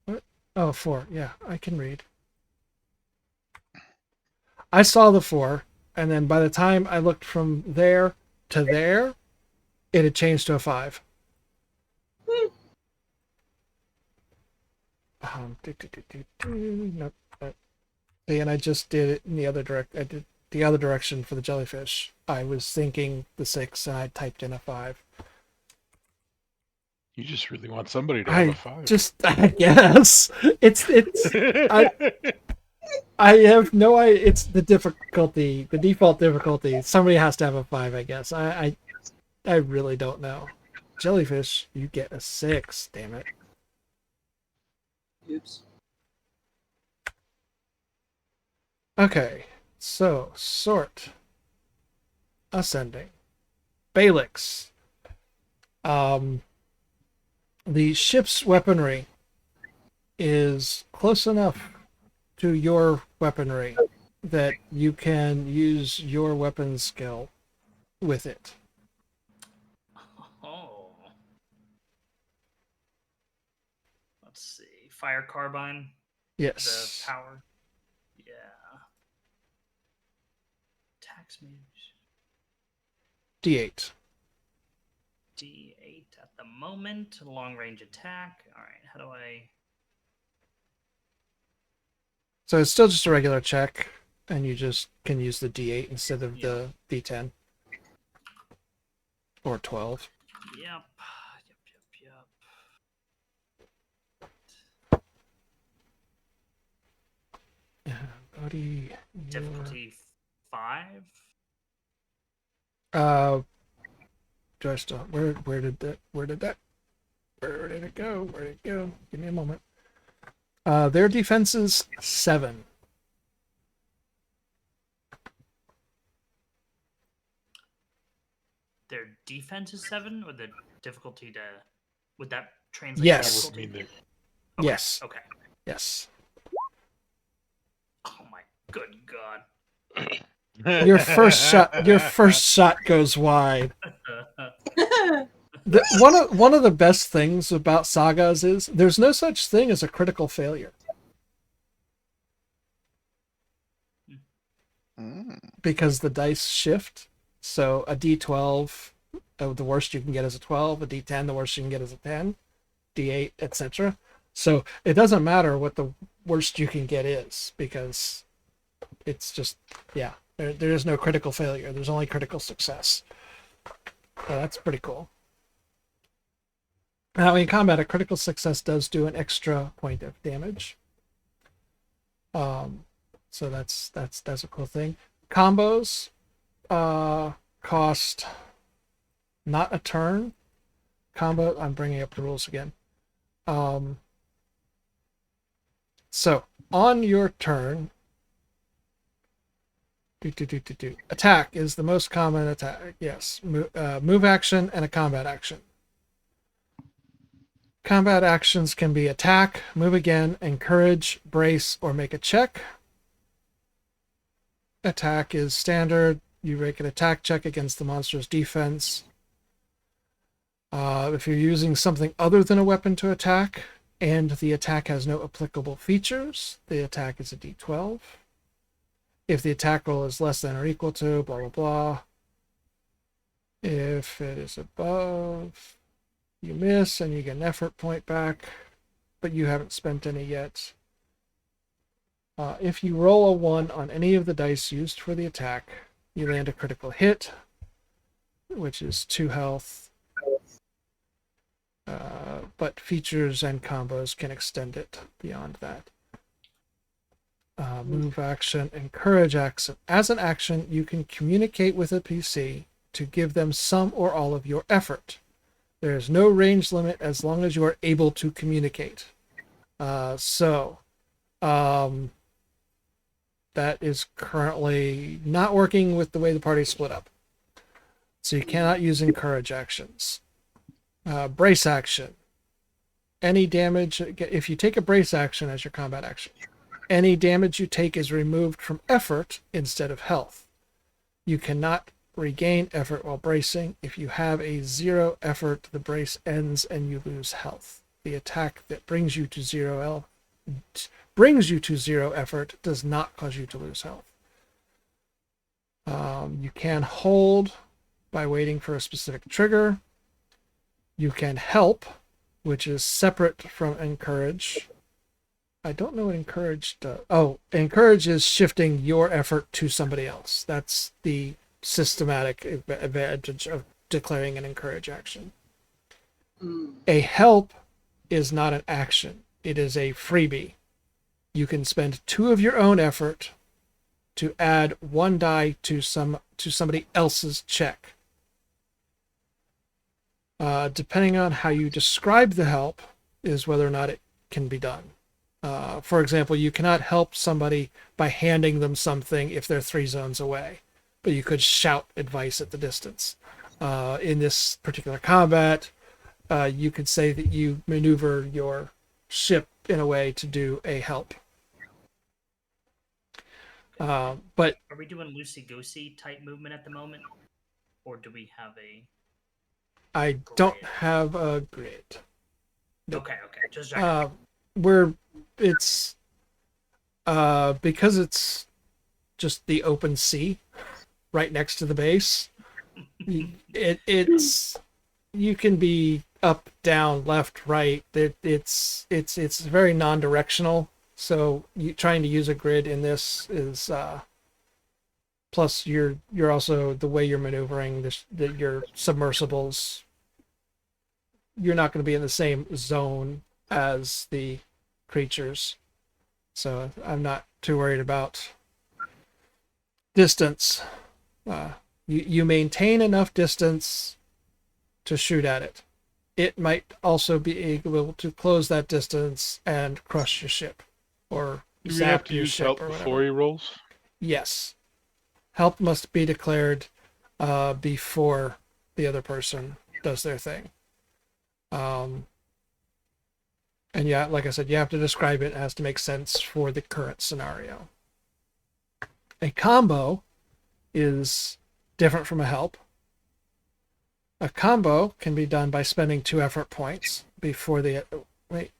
what? Oh, 4. Yeah, I can read. I saw the 4, and then by the time I looked from there to there, it had changed to a 5. Nope. And I just did it in the other I did the other direction for the jellyfish. I was thinking the 6, and I typed in a 5. You just really want somebody to have a 5. I guess it's I have no idea. It's the difficulty, the default difficulty. Somebody has to have a 5, I guess. I really don't know. Jellyfish, you get a 6. Damn it. Oops. Okay, so sort ascending. Balix. The ship's weaponry is close enough to your weaponry that you can use your weapon skill with it. Oh. Let's see. Fire carbine. Yes. The power. Yeah. Tax mage. D8. D8 at the moment. Long range attack. All right, how do I? So it's still just a regular check, and you just can use the D8 instead of the D10 or 12. Yep. Buddy, Difficulty 5. do I still where did it go? Give me a moment. Their defense is 7. Their defense is 7, or the difficulty to would that translate? Yes. To difficulty? Okay. Yes. Okay. Yes. Oh my good god. Your first shot goes wide. One of the best things about sagas is there's no such thing as a critical failure. Because the dice shift. So a D12, the worst you can get is a 12. A D10, the worst you can get is a 10. D8, etc. So it doesn't matter what the worst you can get is, because it's just, yeah, there is no critical failure. There's only critical success. So that's pretty cool. Now in combat, a critical success does do an extra point of damage. So that's a cool thing. Combos cost not a turn. Combo, I'm bringing up the rules again. So on your turn, attack is the most common attack. Yes, move action and a combat action. Combat actions can be attack, move again, encourage, brace, or make a check. Attack is standard. You make an attack check against the monster's defense. If you're using something other than a weapon to attack, and the attack has no applicable features, the attack is a D12. If the attack roll is less than or equal to, blah, blah, blah. If it is above, you miss and you get an effort point back, but you haven't spent any yet. If you roll a 1 on any of the dice used for the attack, you land a critical hit, which is 2 health. But features and combos can extend it beyond that. Move action, encourage action. As an action, you can communicate with a PC to give them some or all of your effort. There is no range limit as long as you are able to communicate. That is currently not working with the way the party's split up. So you cannot use encourage actions. Brace action. Any damage, if you take a brace action as your combat action, any damage you take is removed from effort instead of health. You cannot regain effort while bracing. If you have a 0 effort, the brace ends and you lose health. The attack that brings you to 0 effort does not cause you to lose health. You can hold by waiting for a specific trigger. You can help, which is separate from encourage. I don't know what encourage does. Oh, encourage is shifting your effort to somebody else. That's the systematic advantage of declaring an encourage action. A help is not an action. It is a freebie. You can spend 2 of your own effort to add 1 die to somebody else's check. Depending on how you describe the help is whether or not it can be done. For example, you cannot help somebody by handing them something if they're 3 zones away, but you could shout advice at the distance. In this particular combat, you could say that you maneuver your ship in a way to do a help. But are we doing loosey-goosey type movement at the moment, or do we have a? I don't have a grid. Okay, just checking. Because it's just the open sea right next to the base. It's you can be up, down, left, right. It's very non-directional. So trying to use a grid in this is plus you're also the way you're maneuvering your submersibles. You're not going to be in the same zone as the creatures, so I'm not too worried about distance. You maintain enough distance to shoot at it. It might also be able to close that distance and crush your ship, or Do we have zap to your use ship help or before whatever. he rolls? Yes, help must be declared before the other person does their thing. And yeah, like I said, you have to describe it. It has to make sense for the current scenario. A combo is different from a help. A combo can be done by spending 2 effort points before the wait.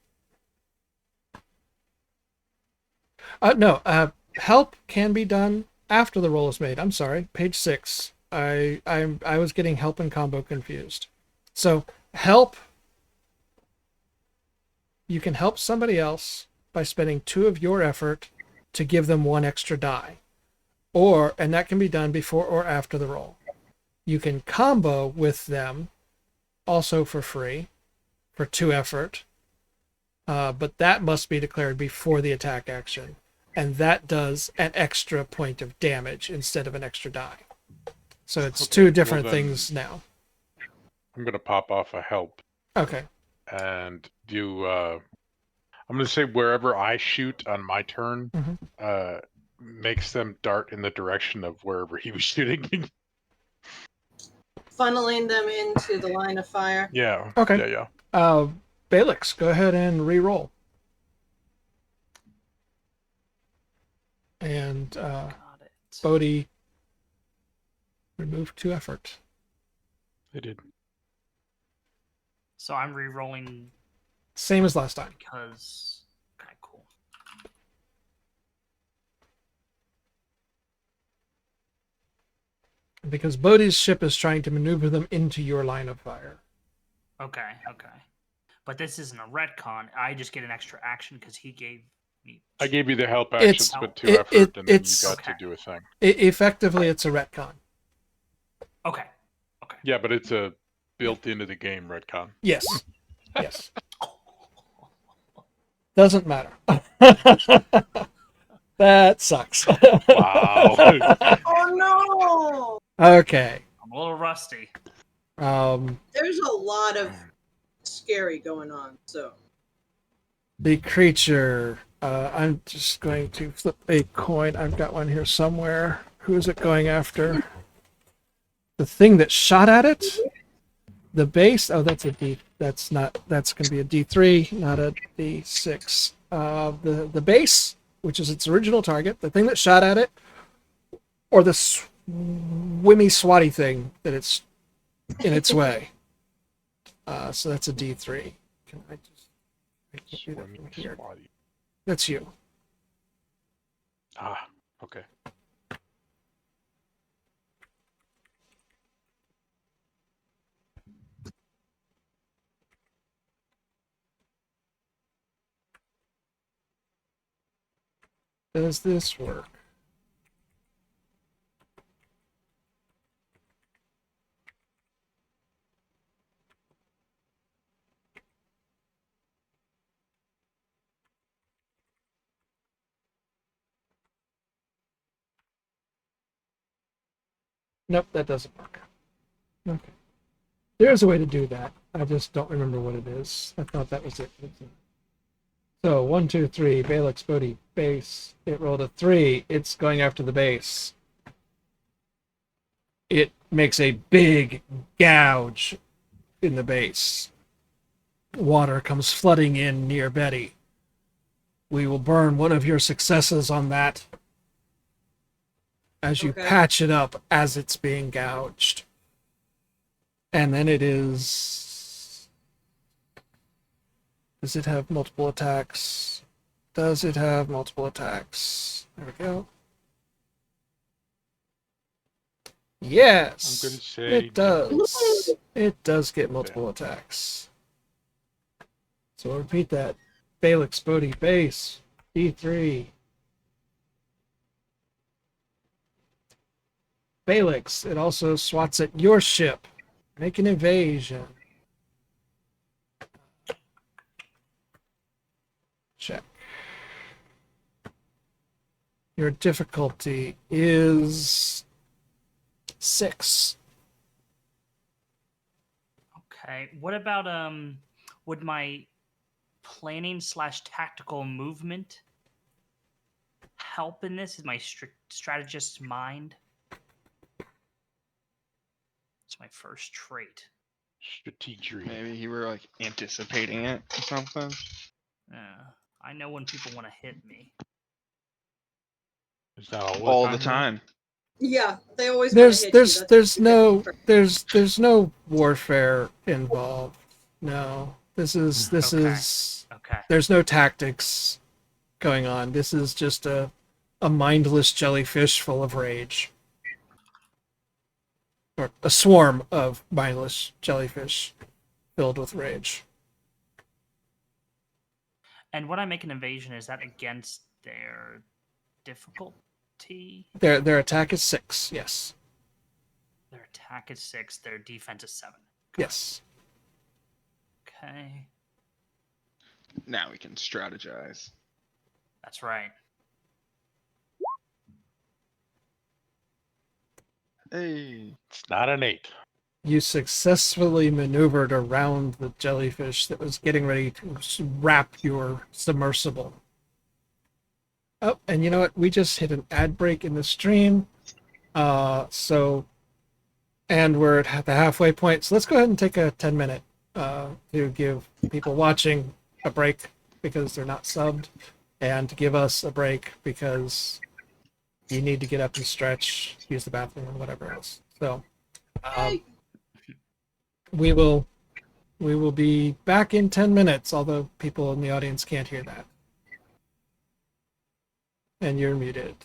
No, help can be done after the roll is made. I'm sorry, page 6. I was getting help and combo confused. So help, you can help somebody else by spending 2 of your effort to give them 1 extra die, and that can be done before or after the roll. You can combo with them also for free for 2 effort, but that must be declared before the attack action, and that does an extra point of damage instead of an extra die. So it's Okay, 2 different well then- things now. I'm gonna pop off a help Okay. and do. I'm gonna say wherever I shoot on my turn, Mhm. makes them dart in the direction of wherever he was shooting. Funneling them into the line of fire. Yeah. Okay. Yeah. Balix, go ahead and re-roll. And Got it. Bodhi, remove 2 effort. They did. So I'm re-rolling Same as last time. because. Okay, cool. Because Bodhi's ship is trying to maneuver them into your line of fire. Okay. But this isn't a retcon. I just get an extra action because he gave me. I gave you the help It's- actions, but 2 it- effort, and then you it's- got Okay. to do a thing. Effectively, it's a retcon. Okay. Yeah, but it's a built into the game retcon. Yes. Yes. Doesn't matter. That sucks. Wow. Oh no! Okay. I'm a little rusty. There's a lot of scary going on, so. The creature. I'm just going to flip a coin. I've got one here somewhere. Who is it going after? The thing that shot at it? The base? Oh, that's a D. That's not. That's going to be a D3, not a D6. The base, which is its original target, the thing that shot at it, or the swimmy swatty thing that it's in its way. So that's a D3. Can I just do that from Swimming here? swatty. That's you. Ah, okay. Does this work? Nope, that doesn't work. Okay. There's a way to do that. I just don't remember what it is. I thought that was it. So 1, 2, 3, Balix, Bodhi, base. It rolled a 3. It's going after the base. It makes a big gouge in the base. Water comes flooding in near Betty. We will burn one of your successes on that as you Okay. patch it up as it's being gouged. And then it is... Does it have multiple attacks? Does it have multiple attacks? There we go. Yes, I'm gonna say it does. It does get multiple attacks. So we'll repeat that. Balix Bodhi base. D3. Balix, it also swats at your ship. Make an evasion. Check. Your difficulty is 6. Okay. What about would my planning slash tactical movement help in this? Is my strategist's mind? It's my first trait. strategery. Maybe you were like anticipating it or something. I know when people want to hit me. Is that all All the the time? time. Yeah, they always want to hit you. That's There's no warfare involved. No. This Okay. is Okay. there's no tactics going on. This is just a mindless jellyfish full of rage. Or a swarm of mindless jellyfish filled with rage. And when I make an invasion, is that against their difficulty? Their attack is 6, yes. Their attack is 6. Their defense is 7. Yes. Okay. Now we can strategize. That's right. Hey. It's not an 8. You successfully maneuvered around the jellyfish that was getting ready to wrap your submersible. Oh, and you know what? We just hit an ad break in the stream. And we're at the halfway point. So let's go ahead and take a 10-minute to give people watching a break because they're not subbed, and to give us a break because you need to get up and stretch, use the bathroom, or whatever else. So we will be back in 10 minutes, although people in the audience can't hear that. And you're muted.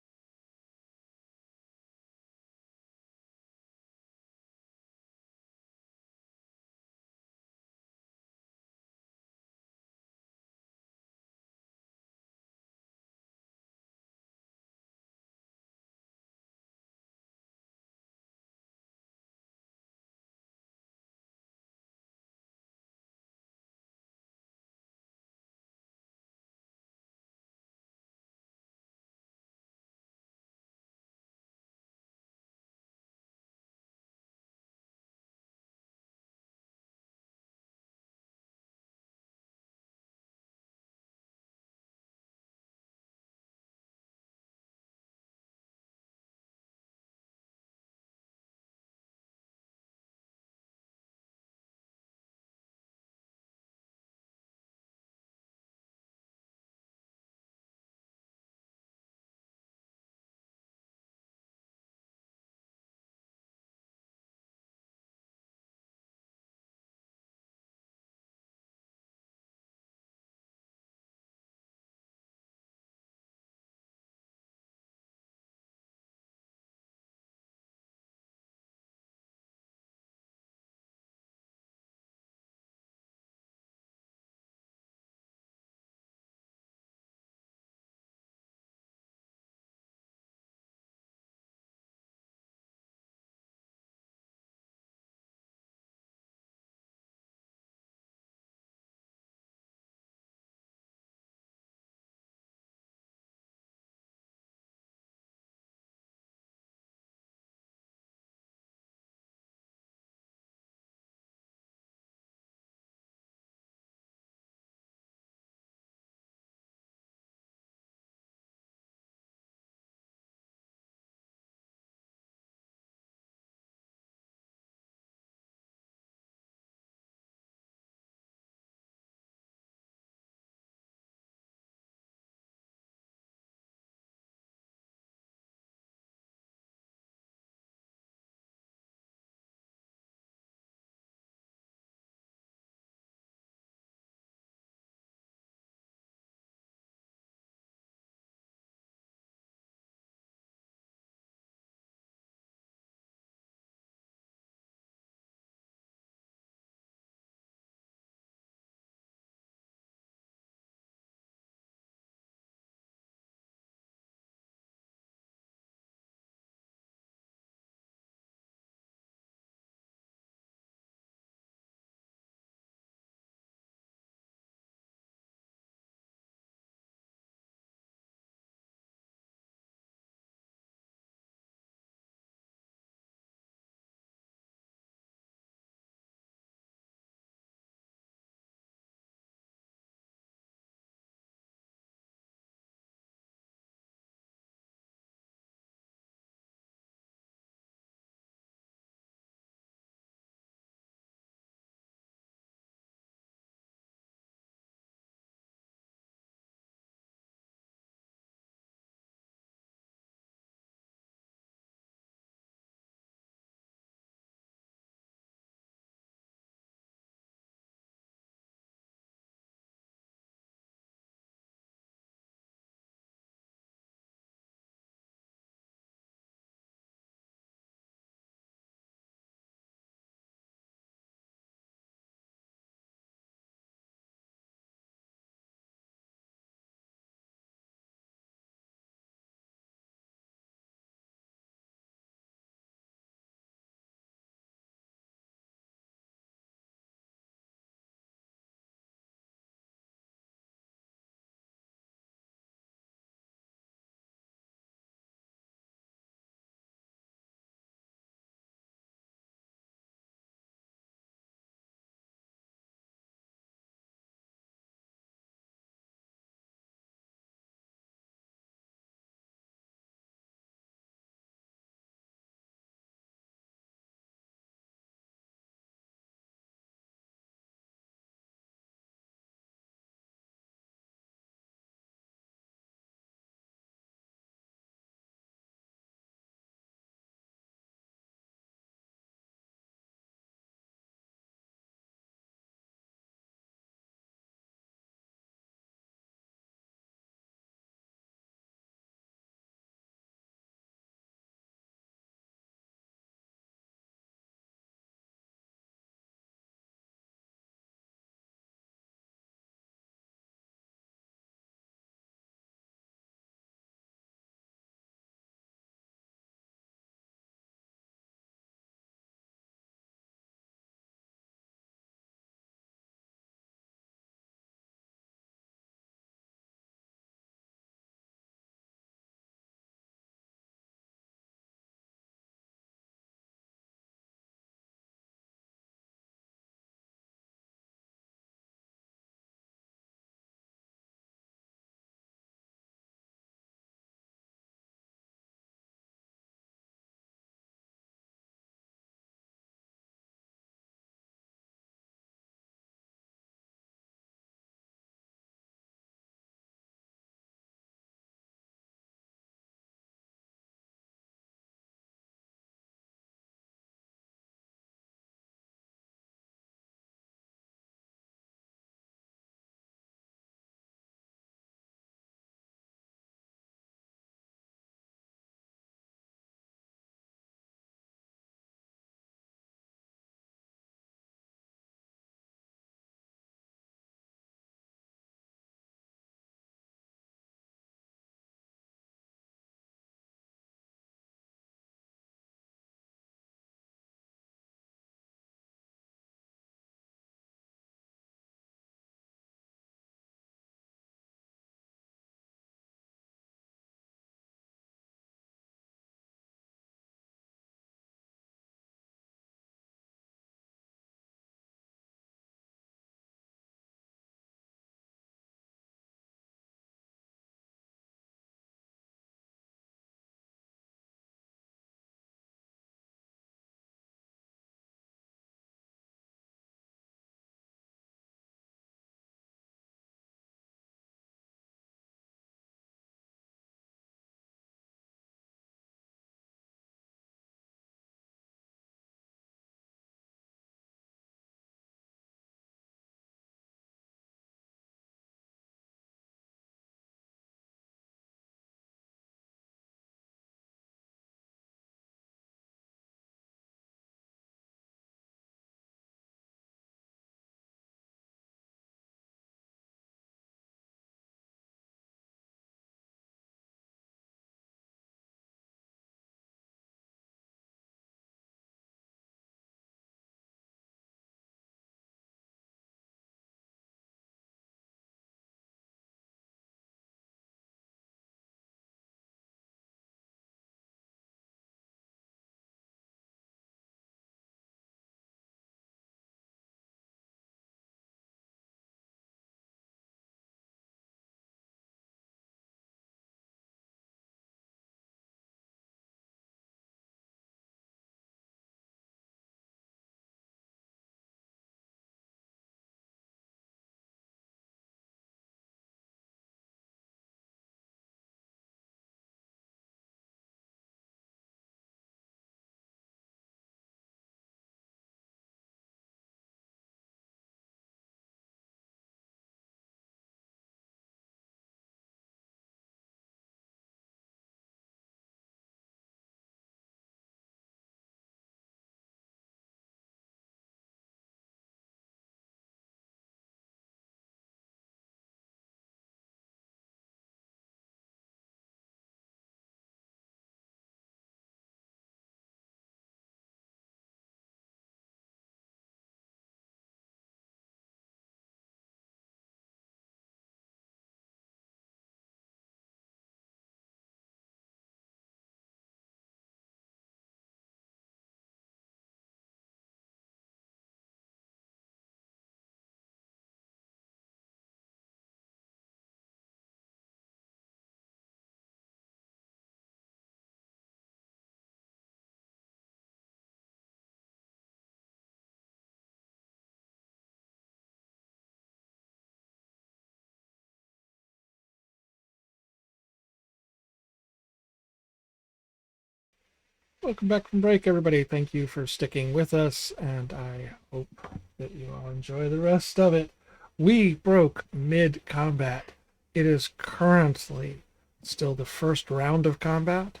Welcome back from break, everybody. Thank you for sticking with us, and I hope that you all enjoy the rest of it. We broke mid-combat. It is currently still the first round of combat.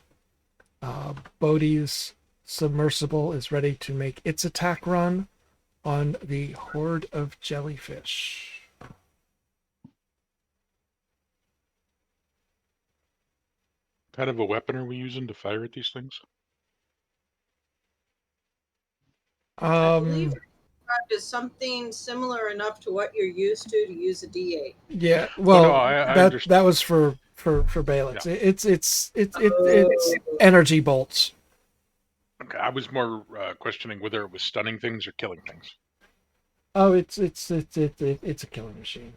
Bodhi's submersible is ready to make its attack run on the horde of jellyfish. What kind of a weapon are we using to fire at these things? I believe it's described as something similar enough to what you're used to use a D8. Yeah, well, no, I that understand. that was for Balix. Yeah. It's energy bolts. Okay, I was more questioning whether it was stunning things or killing things. Oh, it's a killing machine.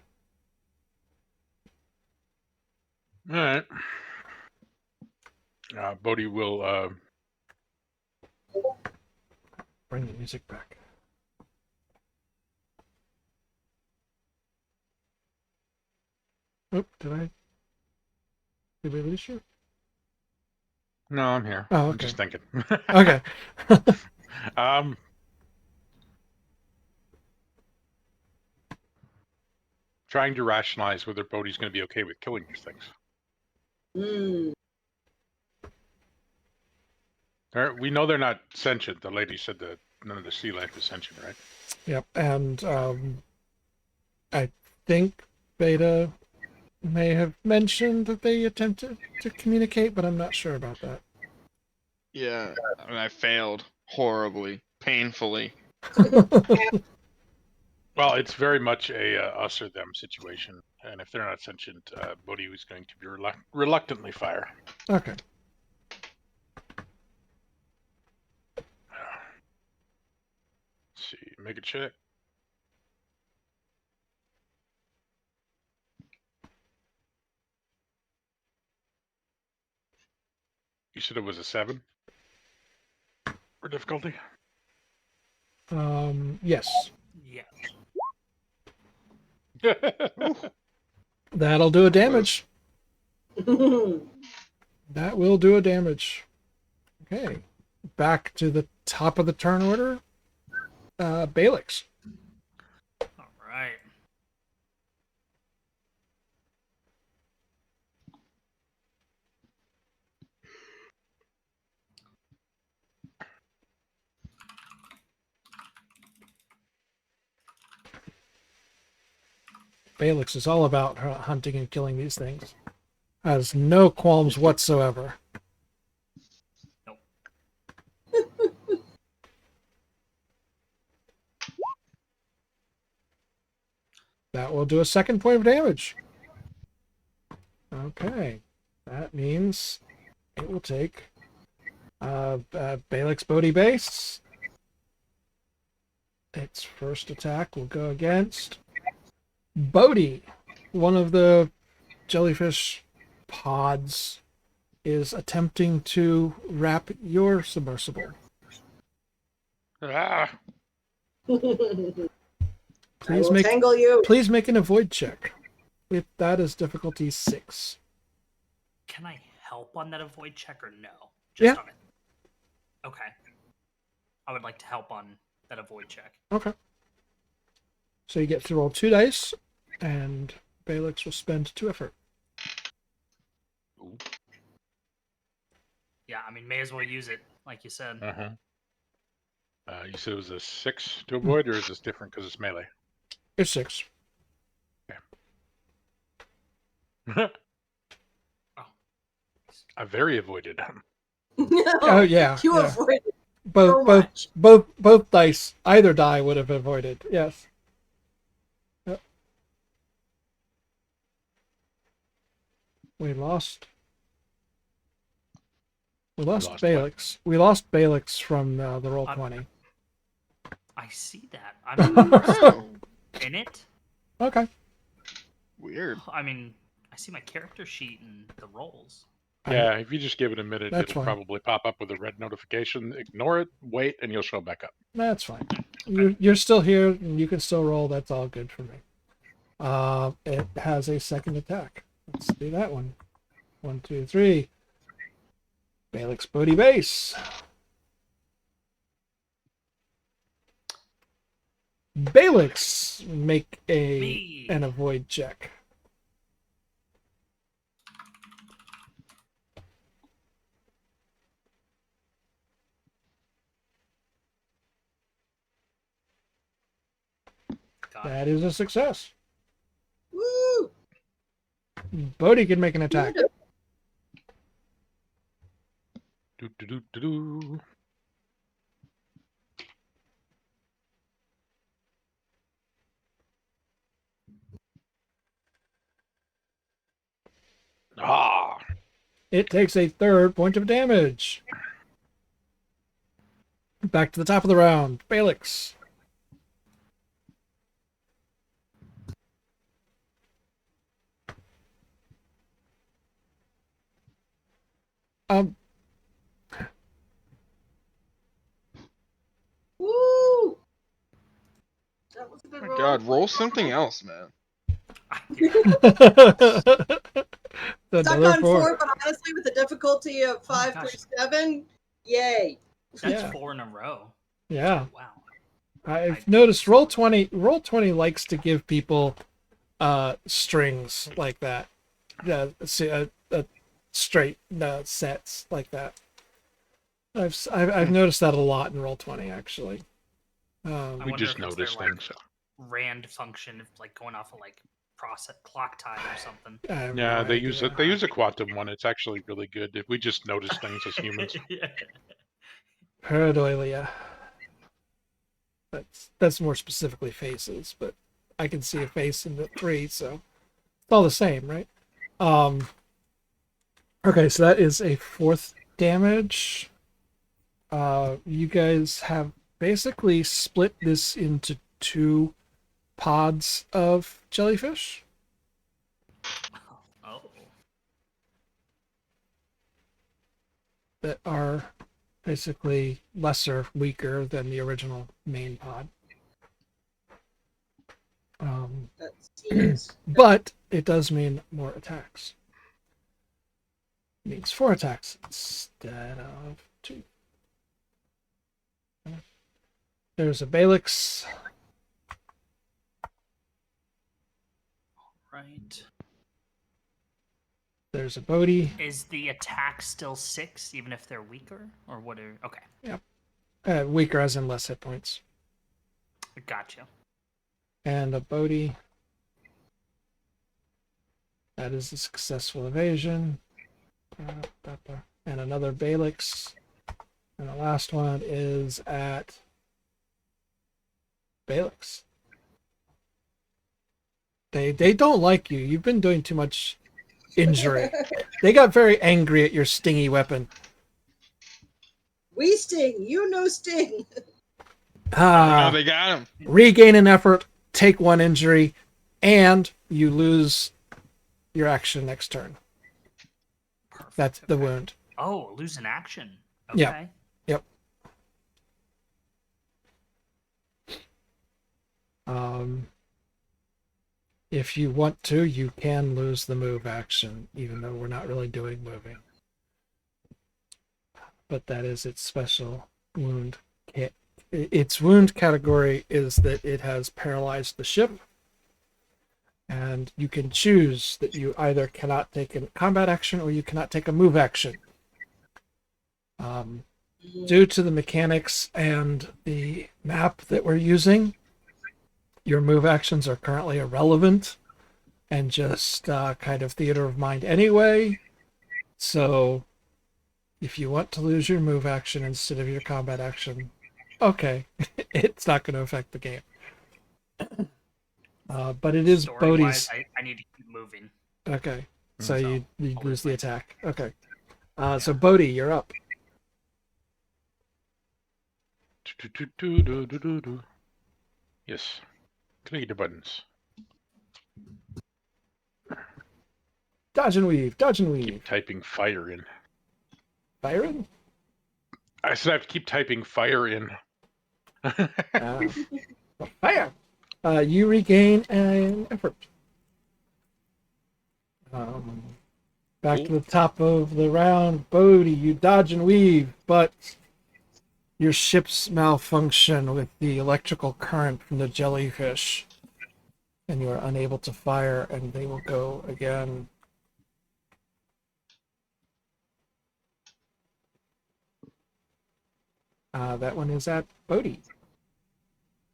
All right. Bodhi will Bring the music back. Oh, did we lose you? No, I'm here. Oh, I'm okay. just thinking. Okay. Trying to rationalize whether Bodhi's going to be okay with killing these things. Hmm. We know they're not sentient. The lady said that none of the sea life is sentient, right? Yep, and I think Beta may have mentioned that they attempted to communicate, but I'm not sure about that. Yeah, I mean, I failed horribly, painfully. Well, it's very much a us or them situation, and if they're not sentient, Bodhi was going to be reluctantly fire. Okay. Let's see, make a check. You said it was a 7 for difficulty? Yes. Yeah. That'll do a damage. That will do a damage. Okay. Back to the top of the turn order. Balix. All right. Balix is all about hunting and killing these things. Has no qualms whatsoever. Nope. That will do a second point of damage. Okay. That means it will take Balix Bodhi base. Its first attack will go against Bodhi. One of the jellyfish pods is attempting to wrap your submersible. Ah, Please tangle you. Please make an avoid check. If that is difficulty 6. Can I help on that avoid check or no? Yeah. On it. Okay. I would like to help on that avoid check. Okay. So you get to roll 2 dice, and Balix will spend 2 effort. Yeah, I mean, may as well use it, like you said. uh-huh. You said it was a 6 to avoid, or is this different because it's melee? It's 6. I very avoided him. Oh yeah. You yeah. avoided Both so both much. both dice, either die would have avoided. Yes. Yep. We lost lost Balix. We lost Balix from the roll 20. I see that. I'm still in it. Okay. Weird. I mean, I see my character sheet and the rolls. Yeah, if you just give it a minute, That's it'll fine. probably pop up with a red notification. Ignore it, wait, and you'll show back up. That's fine. You're still here, and you can still roll. That's all good for me. It has a second attack. Let's do that one. 1, 2, 3. Balix Bodhi base. Balix, make Me. an avoid check. Gosh. That is a success. Woo! Bodhi can make an attack. Do, do, do, do, do. Ah, It takes a third point of damage. Back to the top of the round. Balix. Um, Woo! That was a good Oh my roll. God, roll something else, man. Stuck another on 4, but honestly, with the difficulty of 5 gosh. through 7, yay. That's Yeah. 4 in a row. Yeah. Wow. I've noticed Roll20 likes to give people strings like that. Straight sets like that. I've noticed that a lot in Roll20 actually. we wonder just if it's noticed their, like, things. Rand function of like going off of like process clock time or something. I have Yeah, no they use idea. it. They use a quantum one. It's actually really good. We just notice things as humans. Yeah. Pareidolia. That's more specifically faces, but I can see a face in the 3, so it's all the same, right? Okay, so that is a 4th damage. You guys have basically split this into 2 pods of jellyfish. Oh. That are basically weaker than the original main pod. That seems. But it does mean more attacks. It means 4 attacks instead of 2. There's a Balix. Right. There's a Bodhi. Is the attack still 6 even if they're weaker, or what are? Okay, Weaker as in less hit points. gotcha. And a Bodhi. That is a successful evasion. And another Balix. And the last one is at Balix. They don't like you. You've been doing too much injury. They got very angry at your stingy weapon. We sting, you no sting. No, they got him. Regain an effort, take 1 injury, and you lose your action next turn. Perfect. That's the okay. wound. Oh, lose an action. Okay. Yeah. Yep. If you want to, you can lose the move action, even though we're not really doing moving. But that is its special wound kit. Its wound category is that it has paralyzed the ship, and you can choose that you either cannot take a combat action or you cannot take a move action. Due to the mechanics and the map that we're using, your move actions are currently irrelevant and just kind of theater of mind anyway. So if you want to lose your move action instead of your combat action, okay, it's not going to affect the game. But it is Story-wise, Bodhi's. I need to keep moving. Okay, so So, you I'll lose the my- attack. Okay, so Bodhi, you're up. Yes. Click the buttons. Dodge and weave, dodge and weave. Keep typing fire in. Byron? I said I have to keep typing fire in. Fire! You regain an effort. Back to the top of the round. Bodhi, you dodge and weave, but Your ships malfunction with the electrical current from the jellyfish, and you are unable to fire, and they will go again. That one is at Bodhi.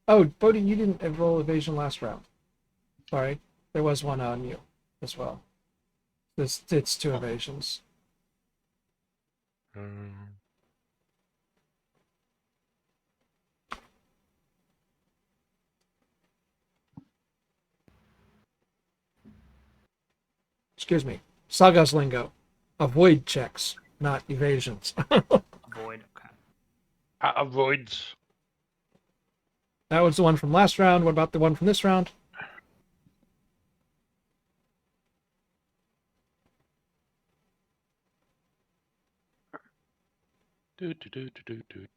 Oh, Bodhi, you didn't roll evasion last round. Sorry, there was one on you as well. It's 2 evasions. Excuse me. Saga's lingo. Avoid checks, not evasions. Avoid. Okay. Avoids. That was the one from last round. What about the one from this round? Do, do, do, do, do, do.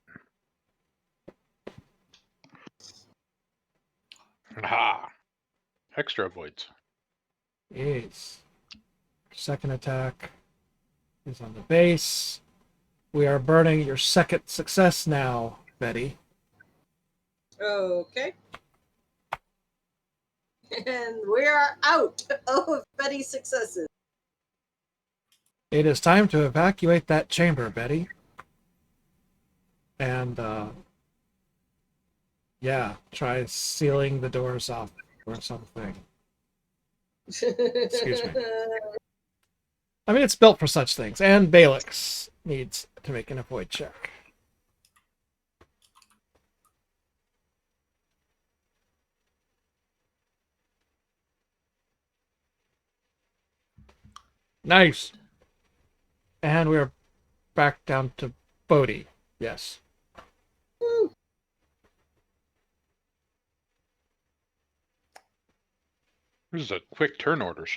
Ah. Extra avoids. Yes. Second attack is on the base. We are burning your second success now, Betty. Okay. And we are out of Betty's successes. It is time to evacuate that chamber, Betty. And, yeah, try sealing the doors off or something. Excuse me. I mean, it's built for such things. And Balix needs to make an avoid check. Nice. And we're back down to Bodhi. Yes. This is a quick turn orders.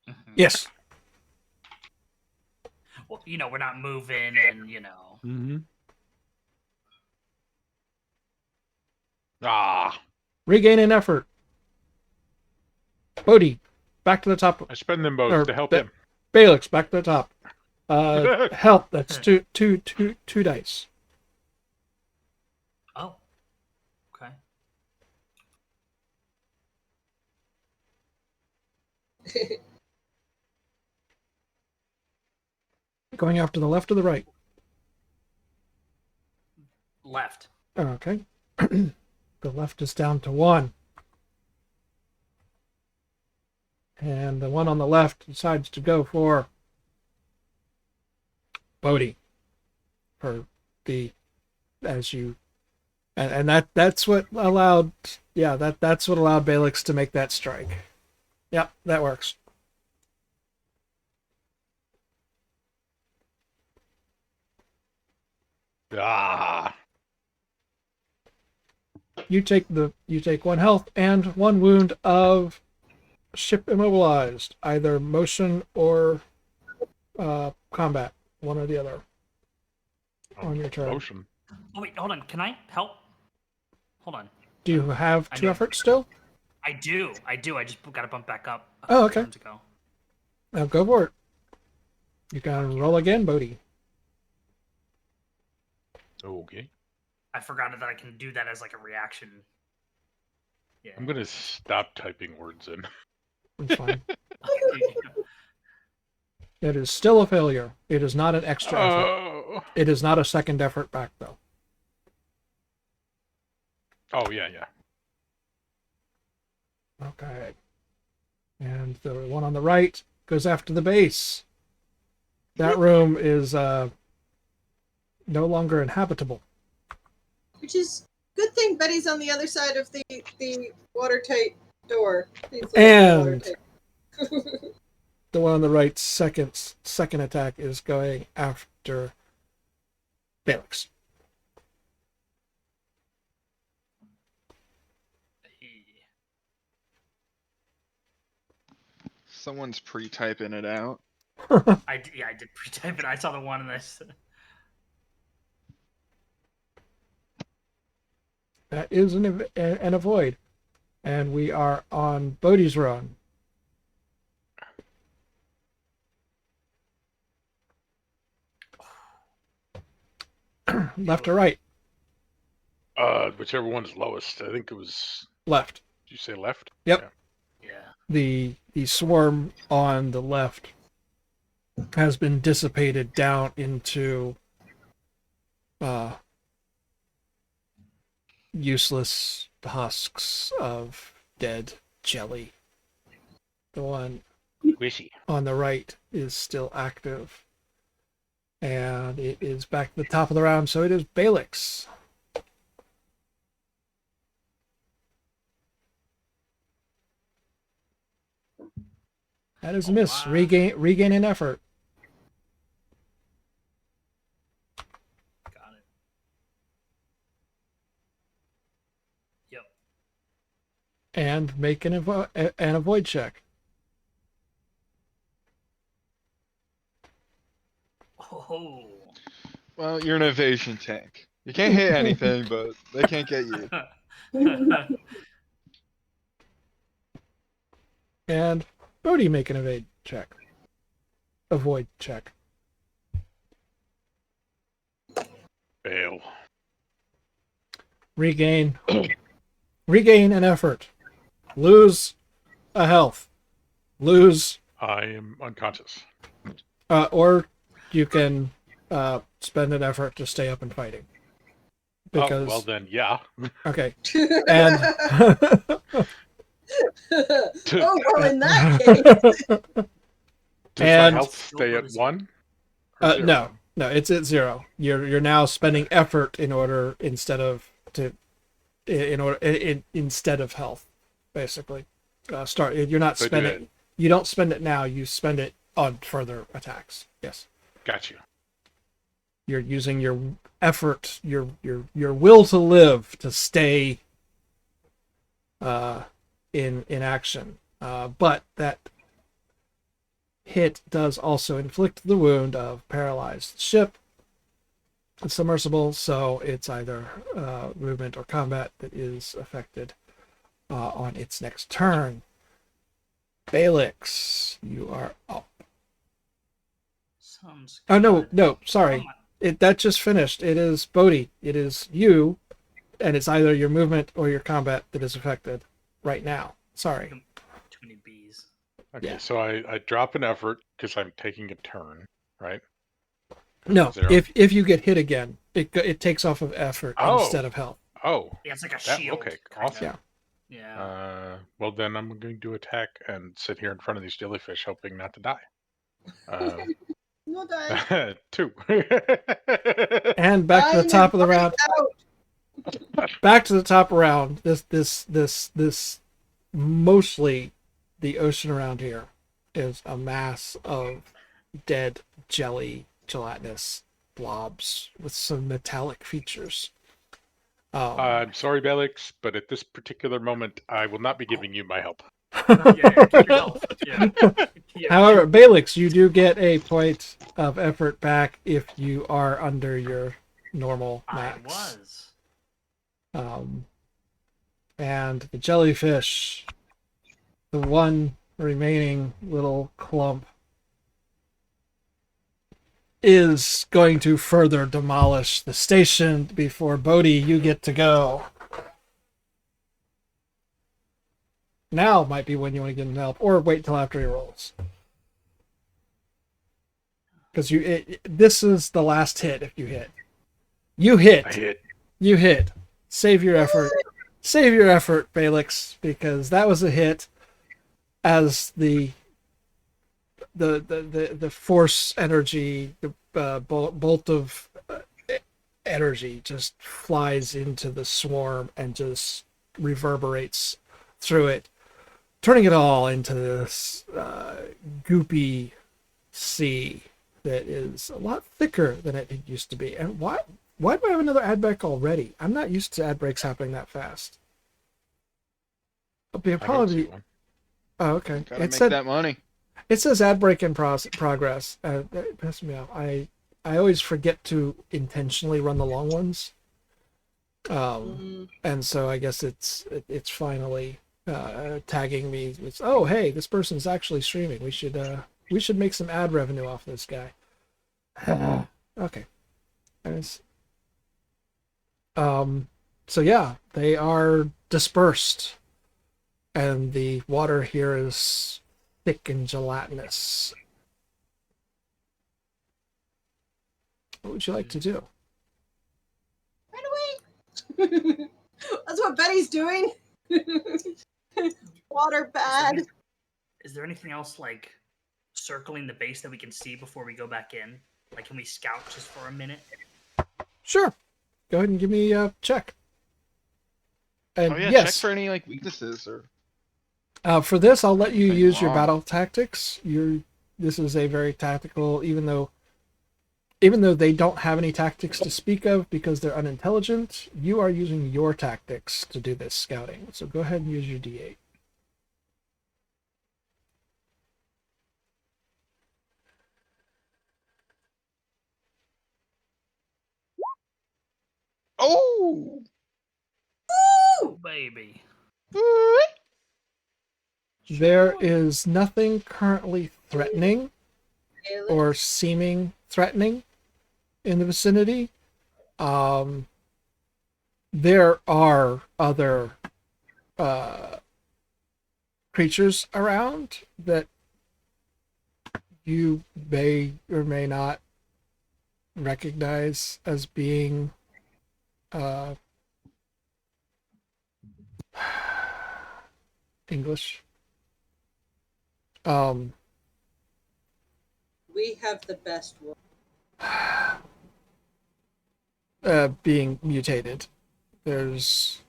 Mhm. Yes. Well, we're not moving, and Mm-hmm. Ah. Regain an effort. Bodhi, back to the top. I spend them both Or to help him. Balix, back to the top. Help. That's two dice. Oh. Okay. Going off to the left or the right? Left. Okay. The left is down to 1. And the one on the left decides to go for Bodhi. For the that's what allowed that's what allowed Balix to make that strike. Yep, that works. Ah. You take 1 health and 1 wound of ship immobilized, either motion or combat, one or the other. On your turn. Motion. Oh wait, hold on. Can I help? Hold on. Do you have 2 efforts still? I do. I just got to bump back up. Oh, okay. Turns ago. Now go for it. You can roll again, Bodhi. Okay. I forgot that I can do that as like a reaction. Yeah. I'm gonna stop typing words in. It's fine. It is still a failure. It is not an extra effort. Oh. It is not a second effort back, though. Oh yeah. Okay. And the one on the right goes after the base. That room is no longer inhabitable. Which is good thing Betty's on the other side of the watertight door. And the one on the right second attack is going after Balix. Someone's pre-typing it out. I did pre-type it. I saw the one in this. That is an avoid. And we are on Bodhi's run. Left or right? Whichever one's lowest. I think it was. Left. Did you say left? Yep. Yeah. Yeah. The swarm on the left has been dissipated down into useless husks of dead jelly. The one Squishy. on the right is still active. And it is back to the top of the round, so it is Balix. That is a miss. Wow. Regain an effort. Got it. Yep. And make an avoid check. Oh. Well, you're an evasion tank. You can't hit anything, but they can't get you. And Bodhi make an evade check. Avoid check. Fail. Regain. Regain an effort. Lose a health. Lose, I am unconscious. or you can spend an effort to stay up and fighting. Because Oh, well then, yeah. okay, and Oh, well, in that case. Does my And- health stay at 1? Or no, it's at 0. You're now spending effort in order instead of health, basically. You're not So I do spending. it. You don't spend it now. You spend it on further attacks. Yes. Got you. You're using your effort, your will to live to stay in action. But that hit does also inflict the wound of paralyzed ship. It's submersible, so it's either movement or combat that is affected on its next turn. Balix, you are up. Sounds Oh no, good. sorry. Oh, That just finished. It is Bodhi. It is you, and it's either your movement or your combat that is affected right now. Sorry. too many bees. Okay, Yeah. so I drop an effort because I'm taking a turn, right? No, 0. if you get hit again, it takes off of effort Oh. instead of health. Oh, Yeah, it's like a That- shield. okay, kinda. awesome. Yeah. Yeah. well then I'm going to attack and sit here in front of these jellyfish, hoping not to die. No die. 2. And back to the Fine, top of the break round. out. Back to the top round. This mostly the ocean around here is a mass of dead jelly, gelatinous blobs with some metallic features. I'm sorry, Belix, but at this particular moment, I will not be giving you my help. Yeah, keep your health. Yeah. Yeah. However, Balix, you do get a point of effort back if you are under your normal I max. was. And the jellyfish, the one remaining little clump, is going to further demolish the station before Bodhi, you get to go. Now might be when you want to give him help, or wait till after he rolls. Because this is the last hit if you hit. You I hit. hit. You hit. Save your effort. Save your effort, Balix, because that was a hit as the force energy, the bolt of energy just flies into the swarm and just reverberates through it, turning it all into this goopy sea that is a lot thicker than it used to be. And why do I have another ad break already? I'm not used to ad breaks happening that fast. It'll I don't probably. see one. Oh, okay. Gotta make that money. It says ad break in progress. That pisses me off. I always forget to intentionally run the long ones. And so I guess it's finally tagging me. It's, oh, hey, this person's actually streaming. We should make some ad revenue off this guy. Okay. So yeah, they are dispersed, and the water here is thick and gelatinous. What would you like to do? Run away! That's what Betty's doing. Water bad. Is there anything else like circling the base that we can see before we go back in? Like, can we scout just for a minute? Sure. Go ahead and give me a check. And Oh yeah, check yes, for any like weaknesses or. for this, I'll let you anything use your wrong. battle tactics. This is a very tactical, even though they don't have any tactics to speak of because they're unintelligent, you are using your tactics to do this scouting. So go ahead and use your D8. Oh. Oh, baby. There is nothing currently threatening or seeming threatening in the vicinity. There are other creatures around that you may or may not recognize as being English. We have the best one. Being mutated. There's,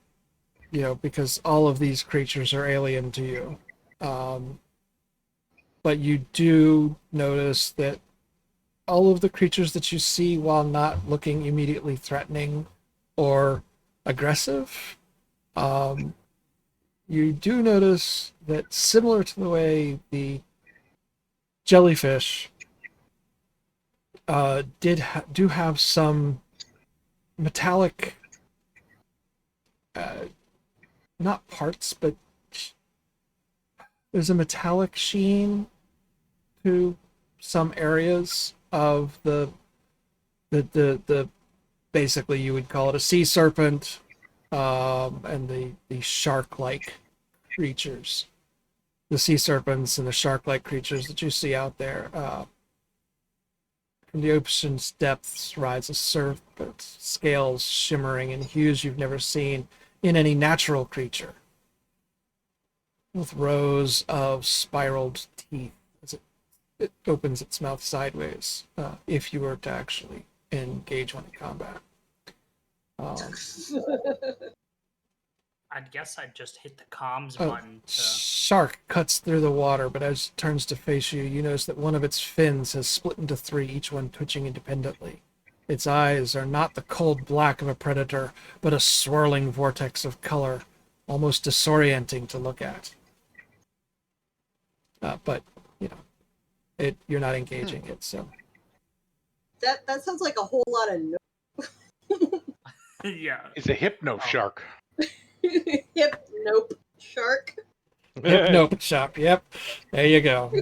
because all of these creatures are alien to you. But you do notice that all of the creatures that you see, while not looking immediately threatening or aggressive, you do notice that, similar to the way the jellyfish do have some metallic, not parts, but there's a metallic sheen to some areas of the basically you would call it a sea serpent, and the shark-like creatures, the sea serpents and the shark-like creatures that you see out there. From the ocean's depths rise a serpent, scales shimmering in hues you've never seen in any natural creature, with rows of spiraled teeth as it opens its mouth sideways, if you were to actually engage one in combat. I guess I'd just hit the comms button to. Shark cuts through the water, but as it turns to face you, you notice that one of its fins has split into three, each one twitching independently. Its eyes are not the cold black of a predator, but a swirling vortex of color, almost disorienting to look at. But, you're not engaging it, so. That sounds like a whole lot of no. Yeah. It's a hypno shark. Yep, nope. Shark. Nope, shop. Yep. There you go.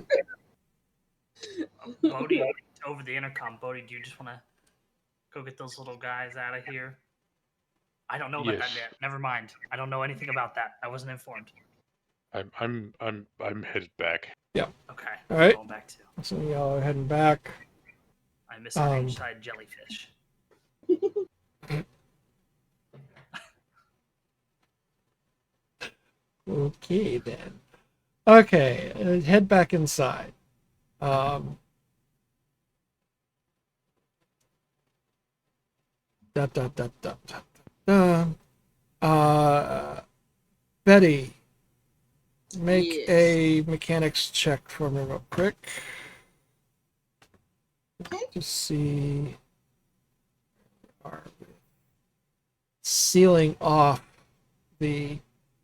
Bodhi, over the intercom. Bodhi, do you just want to go get those little guys out of here? I don't know about that Yes. yet. Never mind. I don't know anything about that. I wasn't informed. I'm headed back. Yep. Okay. All right. I'm going back too. So y'all are heading back. I miss our beachside jellyfish. Okay, then. Okay, head back inside. Um, da, da, da, da, da, da. Betty, make Yes. a mechanics check for me real quick. Okay. Just see. Sealing off the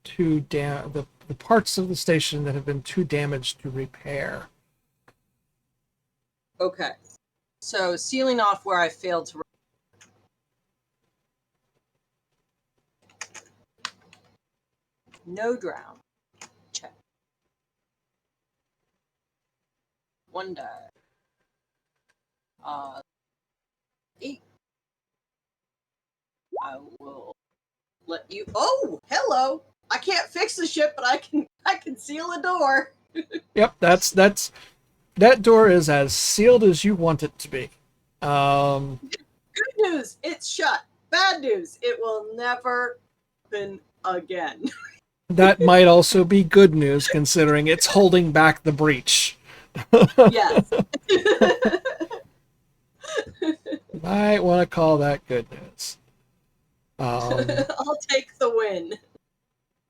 the parts of the station that have been too damaged to repair. Okay. So sealing off where I failed to. No drown. Check. One die. 8. I will let you. Oh, hello! I can't fix the ship, but I can seal a door. Yep, that door is as sealed as you want it to be. Good news, it's shut. Bad news, it will never open again. That might also be good news considering it's holding back the breach. Yes. Might want to call that good news. I'll take the win.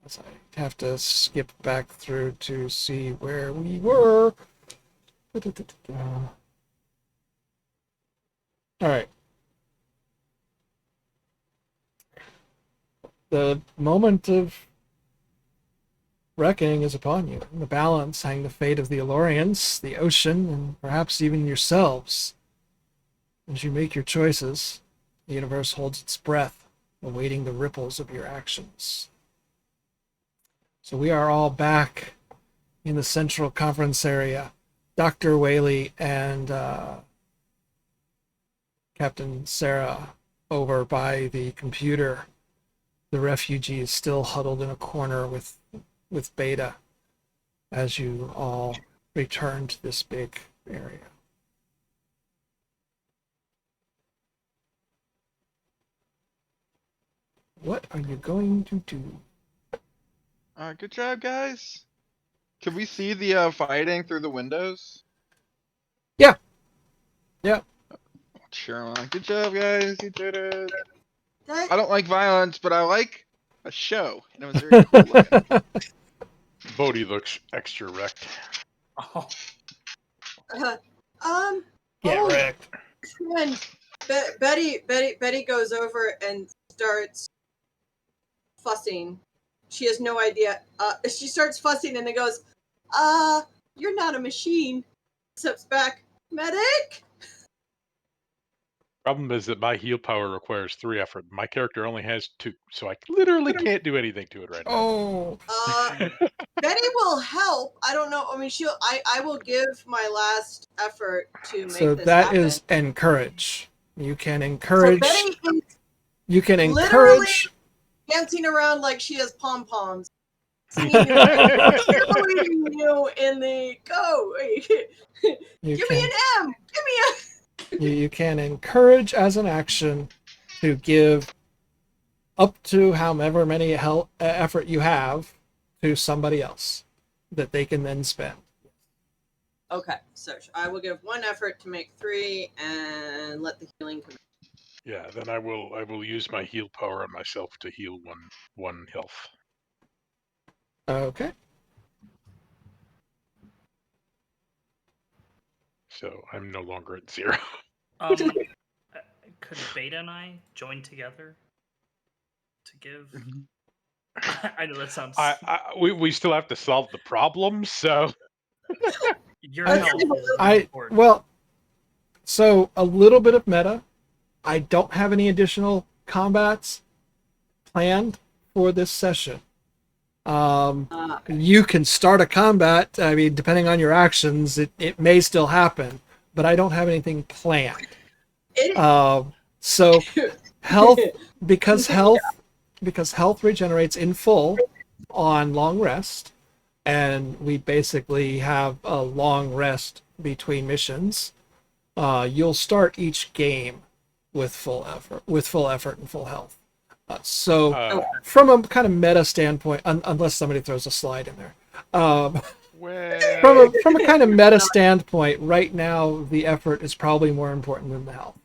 So I have to skip back through to see where we were. All right. The moment of reckoning is upon you. In the balance hang the fate of the Elorians, the ocean, and perhaps even yourselves. As you make your choices, the universe holds its breath, awaiting the ripples of your actions. So we are all back in the central conference area. Dr. Whaley and Captain Sarah over by the computer. The refugee is still huddled in a corner with Beta as you all return to this big area. What are you going to do? Good job, guys. Can we see the fighting through the windows? Yeah. Yeah. Sure. Good job, guys. You did it. That- I don't like violence, but I like a show, and it was very cool looking. Bodhi looks extra wrecked. Oh, Get oh, wrecked. friend. Betty goes over and starts fussing. She has no idea. She starts fussing and then goes, you're not a machine. Steps back. Medic? Problem is that my heal power requires 3 effort. My character only has 2, so I literally can't do anything to it right now. Oh. Betty will help. I don't know. I mean, I will give my last effort to make So this that happen. is encourage. You can encourage. So Betty is You can literally encourage. dancing around like she has pom poms. Singing you in the go. You Give me can, an M. Give me a. you can encourage as an action to give up to however many effort you have to somebody else that they can then spend. Okay, so I will give 1 effort to make 3 and let the healing come in. Yeah, then I will use my heal power on myself to heal one health. Okay. So I'm no longer at 0. could Beta and I join together to give? I know that sounds. We still have to solve the problem, so Your health is important. Well, so a little bit of meta. I don't have any additional combats planned for this session. You can start a combat. I mean, depending on your actions, it may still happen, but I don't have anything planned. So health, because health regenerates in full on long rest, and we basically have a long rest between missions. You'll start each game with full effort and full health. From a kind of meta standpoint, unless somebody throws a slide in there, from a kind of meta standpoint, right now the effort is probably more important than the health,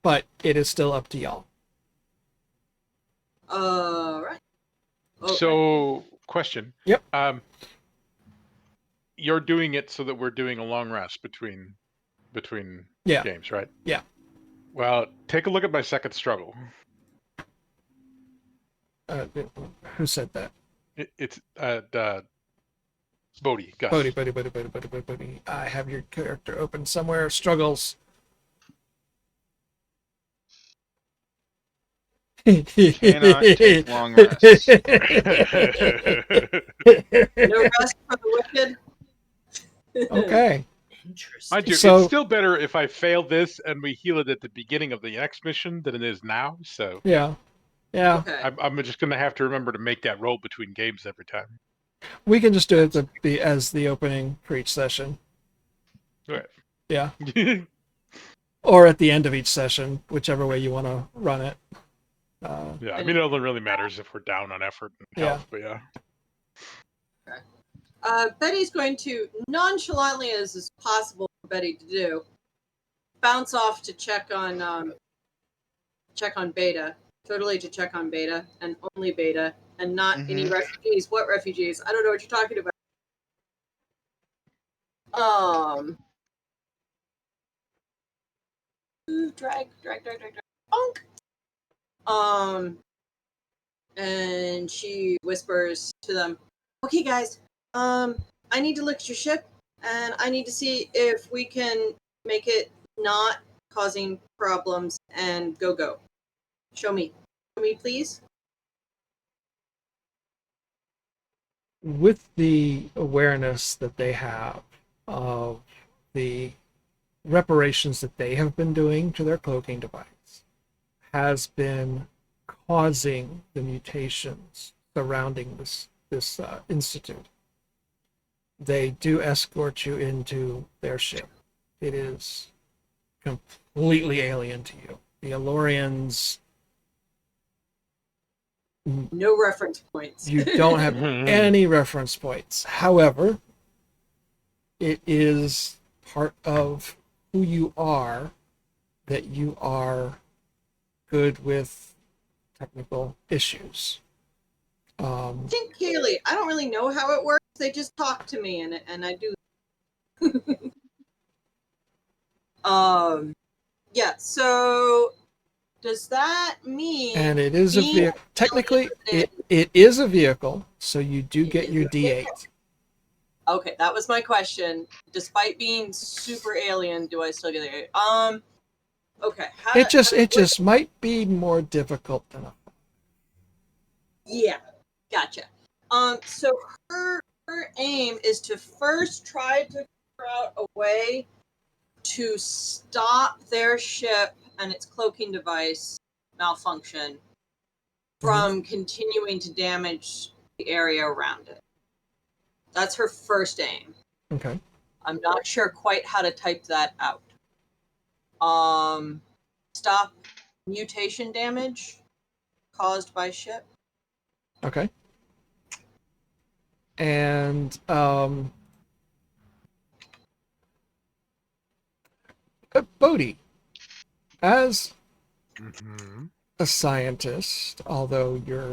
but it is still up to y'all. Right. Okay. So, question. Yep. You're doing it so that we're doing a long rest between Yeah. games, right? Yeah. Well, take a look at my second struggle. Who said that? It's Bodhi. Gus. Bodhi. I have your character open somewhere. Struggles. Cannot take long rests. No rest for the wicked. Okay. Interesting. Mind you, So- it's still better if I fail this and we heal it at the beginning of the next mission than it is now. So Yeah. Okay. I'm just going to have to remember to make that roll between games every time. We can just do it to be as the opening for each session. Right. Yeah. Or at the end of each session, whichever way you want to run it. Yeah, I mean, it only really matters if we're down on effort and Yeah. health, but yeah. Betty's going to, nonchalantly as is possible for Betty to do, bounce off to check on Beta. Totally to check on Beta and only Beta and not any refugees. What refugees? I don't know what you're talking about. Drag. Bonk. And she whispers to them, "Okay, guys, I need to look at your ship, and I need to see if we can make it not causing problems. And go. Show me, please." With the awareness that they have of the reparations that they have been doing to their cloaking device has been causing the mutations surrounding this institute. They do escort you into their ship. It is completely alien to you. The Elorians, No reference points. you don't have any reference points. However, it is part of who you are that you are good with technical issues. I think Kaylee. I don't really know how it works. They just talk to me, and I do. Yeah. So, does that mean? And it is a being vehicle. Technically, alien- it is a vehicle, so you do get your D8. Okay, that was my question. Despite being super alien, do I still get it? Okay. It just might be more difficult than a. Yeah, gotcha. So her aim is to first try to figure out a way to stop their ship and its cloaking device malfunction from continuing to damage the area around it. That's her first aim. Okay. I'm not sure quite how to type that out. Stop mutation damage caused by ship. Okay. And Bodhi, as a scientist, although your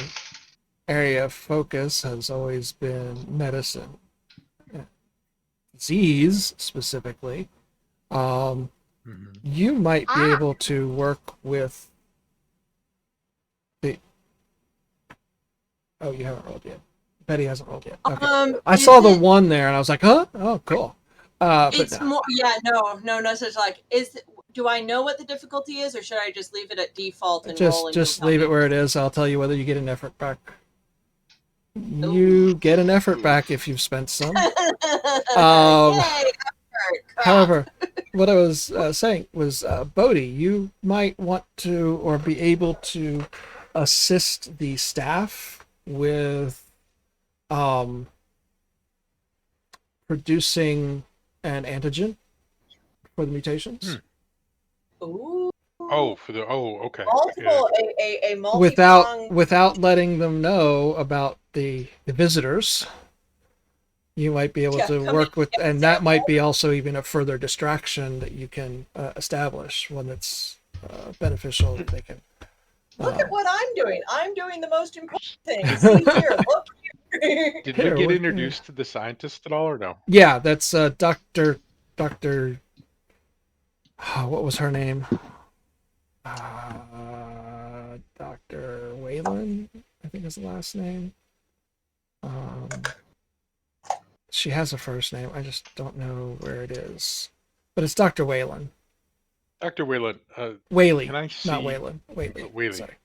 area of focus has always been medicine, disease specifically, you might be able to work with the. Oh, you haven't rolled yet. Betty hasn't rolled yet. Okay. I saw the one there, and I was like, "Huh? Oh, cool." It's but no. more, yeah, no such like. Do I know what the difficulty is, or should I just leave it at default and roll? And Just you'll leave tell it me? where it is. I'll tell you whether you get an effort back. You get an effort back if you've spent some. Yay, effort. However, what I was saying was, Bodhi, you might want to or be able to assist the staff with producing an antigen for the mutations. Ooh. Okay. Multiple, a multi-pronged. Without letting them know about the visitors. You might be able to work with, and that might be also even a further distraction that you can establish, one that's beneficial that they can. Look at what I'm doing. I'm doing the most important thing. See here, look here. Did we get introduced to the scientist at all, or no? Yeah, that's Dr. What was her name? Dr. Whalen, I think is the last name. She has a first name. I just don't know where it is. But it's Dr. Whalen. Dr. Whalen. Whaley, Can I see? not Whalen. Whaley. Whaley. Sorry.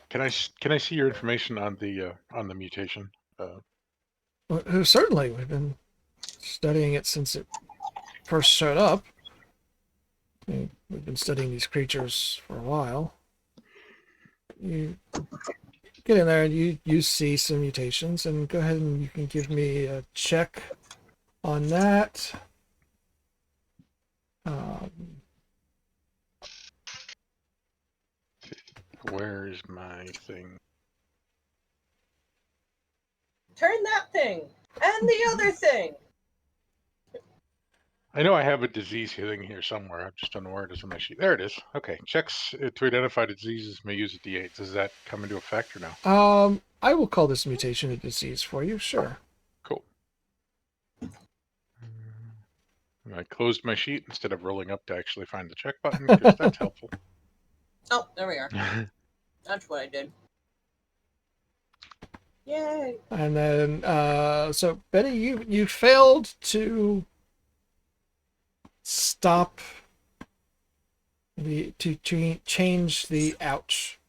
Can I see your information on the mutation? Well, certainly, we've been studying it since it first showed up, we've been studying these creatures for a while. You get in there and you see some mutations, and go ahead and you can give me a check on that. Where's my thing? Turn that thing and the other thing. I know I have a disease thing here somewhere. I just don't know where it is on my sheet. There it is. Okay. Checks to identify diseases may use a D8. Does that come into effect or no? I will call this mutation a disease for you, sure. Cool. I closed my sheet instead of rolling up to actually find the check button because that's helpful. Oh, there we are. That's what I did. Yay. And then, so Betty, you failed to stop change the ouch.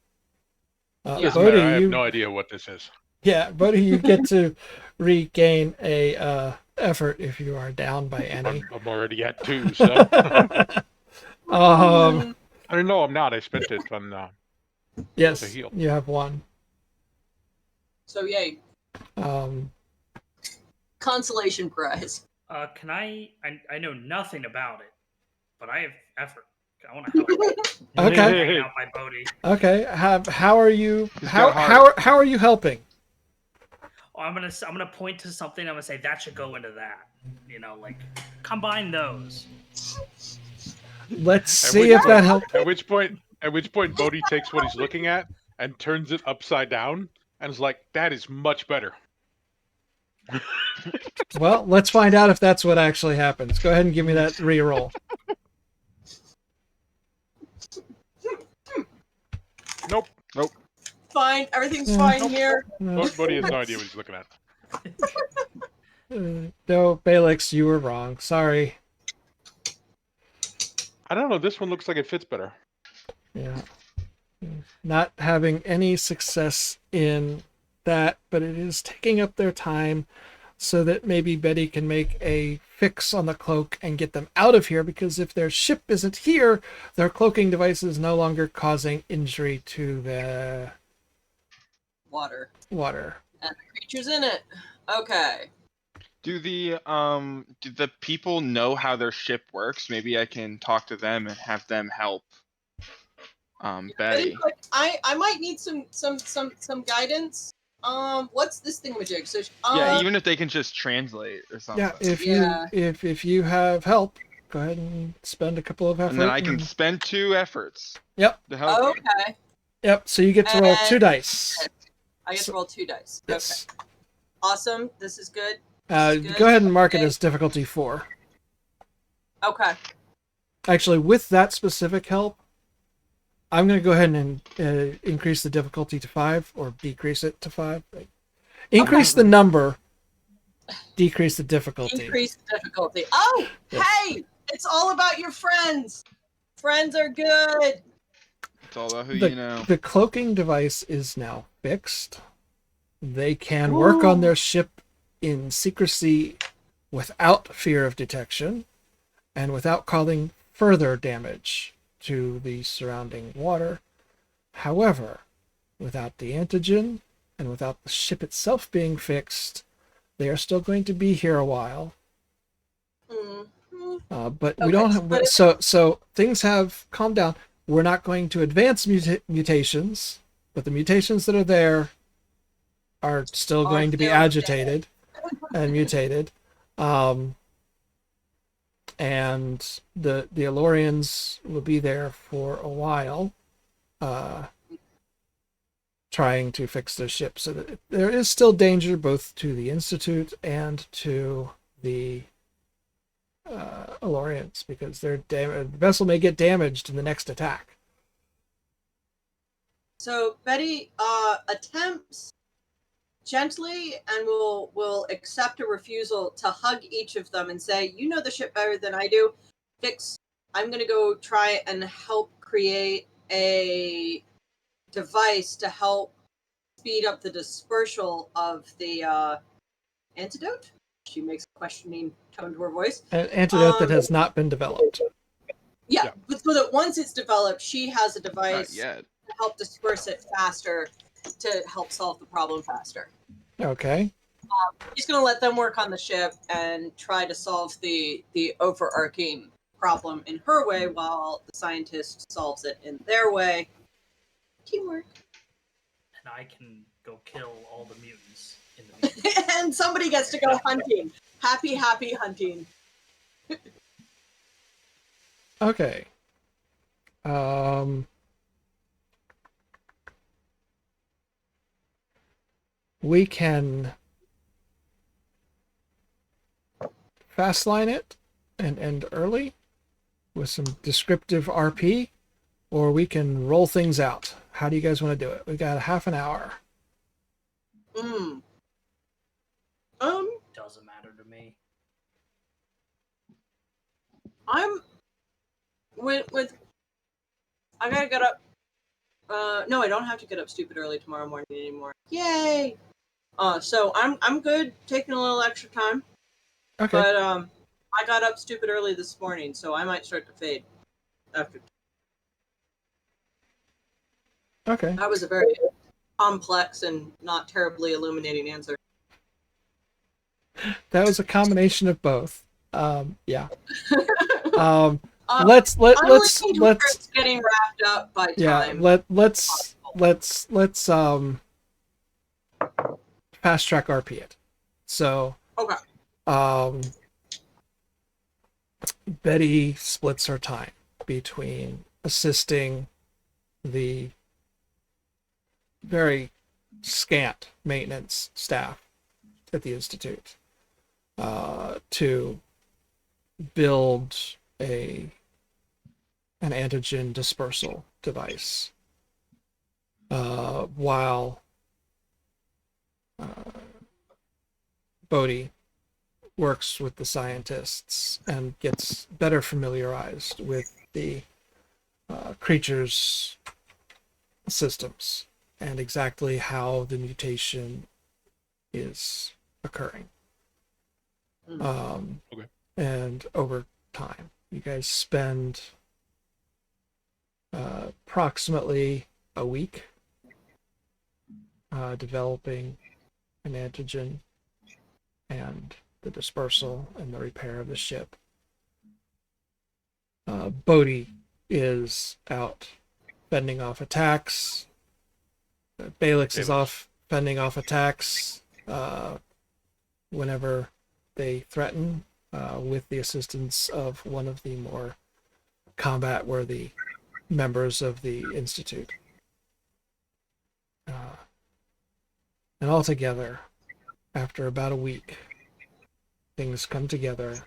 Doesn't Bodhi, matter. I have no idea what this is. Yeah, Bodhi, you get to regain a effort if you are down by any. I'm already at 2, so. I don't know. I'm not. I spent it on. Yes, to heal. you have 1. So yay. Consolation prize. Can I know nothing about it, but I have effort. I want to help. Okay. Hang out by Bodhi. Okay. How are you? He's How got how are you helping? Oh, I'm gonna point to something. I'm gonna say that should go into that. You know, like combine those. Let's see if that helps. At which point Bodhi takes what he's looking at and turns it upside down and is like, "That is much better." Well, let's find out if that's what actually happens. Go ahead and give me that reroll. Nope. Fine. Everything's fine here. Bodhi has no idea what he's looking at. No, Balix, you were wrong. Sorry. I don't know. This one looks like it fits better. Yeah. Not having any success in that, but it is taking up their time so that maybe Betty can make a fix on the cloak and get them out of here, because if their ship isn't here, their cloaking device is no longer causing injury to the Water. water. And the creatures in it. Okay. Do the people know how their ship works? Maybe I can talk to them and have them help. Betty. I might need some guidance. What's this thingamajig? So Yeah, even if they can just translate or something. Yeah, if you have help, go ahead and spend a couple of effort. And then I can spend 2 efforts. Yep. To help you. Okay. Yep. So you get to roll 2 dice. I get to roll 2 dice. Yes. Okay. Awesome. This is good. Go ahead and mark it as difficulty 4. Okay. Actually, with that specific help, I'm going to go ahead and increase the difficulty to 5, or decrease it to 5. Increase the number, decrease the difficulty. Increase the difficulty. Oh, Yes. hey! It's all about your friends. Friends are good. It's all about who you know. The cloaking device is now fixed. They can work on their ship in secrecy without fear of detection and without causing further damage to the surrounding water. However, without the antigen and without the ship itself being fixed, they are still going to be here a while. But we don't have, so things have calmed down. We're not going to advance mutations, but the mutations that are there are still going to be agitated and mutated. And the Elorians will be there for a while, trying to fix their ship. So that there is still danger both to the Institute and to the Elorians, because the vessel may get damaged in the next attack. So Betty attempts gently and will accept a refusal to hug each of them and say, "You know the ship better than I do. I'm going to go try and help create a device to help speed up the dispersal of the antidote." She makes a questioning tone to her voice. An antidote that has not been developed. Yeah, Yeah. but so that once it's developed, she has a Not device yet. to help disperse it faster, to help solve the problem faster. Okay. She's going to let them work on the ship and try to solve the overarching problem in her way, while the scientist solves it in their way. Teamwork. And I can go kill all the mutants in the meantime. And somebody gets to go hunting. Happy hunting. Okay. We can fast line it and end early with some descriptive RP, or we can roll things out. How do you guys want to do it? We got half an hour. Doesn't matter to me. I'm with I gotta get up. No, I don't have to get up stupid early tomorrow morning anymore. Yay! So I'm good taking a little extra time. Okay. But I got up stupid early this morning, so I might start to fade after. Okay. That was a very complex and not terribly illuminating answer. That was a combination of both. Yeah. I'm Let's leaning towards getting wrapped up by time. let's fast track RP it. So Okay. Betty splits her time between assisting the very scant maintenance staff at the Institute to build an antigen dispersal device, while Bodhi works with the scientists and gets better familiarized with the creature's systems and exactly how the mutation is occurring. Okay. And over time, you guys spend approximately a week developing an antigen and the dispersal and the repair of the ship. Bodhi is out fending off attacks. Balix is off fending off attacks whenever they threaten, with the assistance of one of the more combat-worthy members of the Institute. And altogether, after about a week, things come together.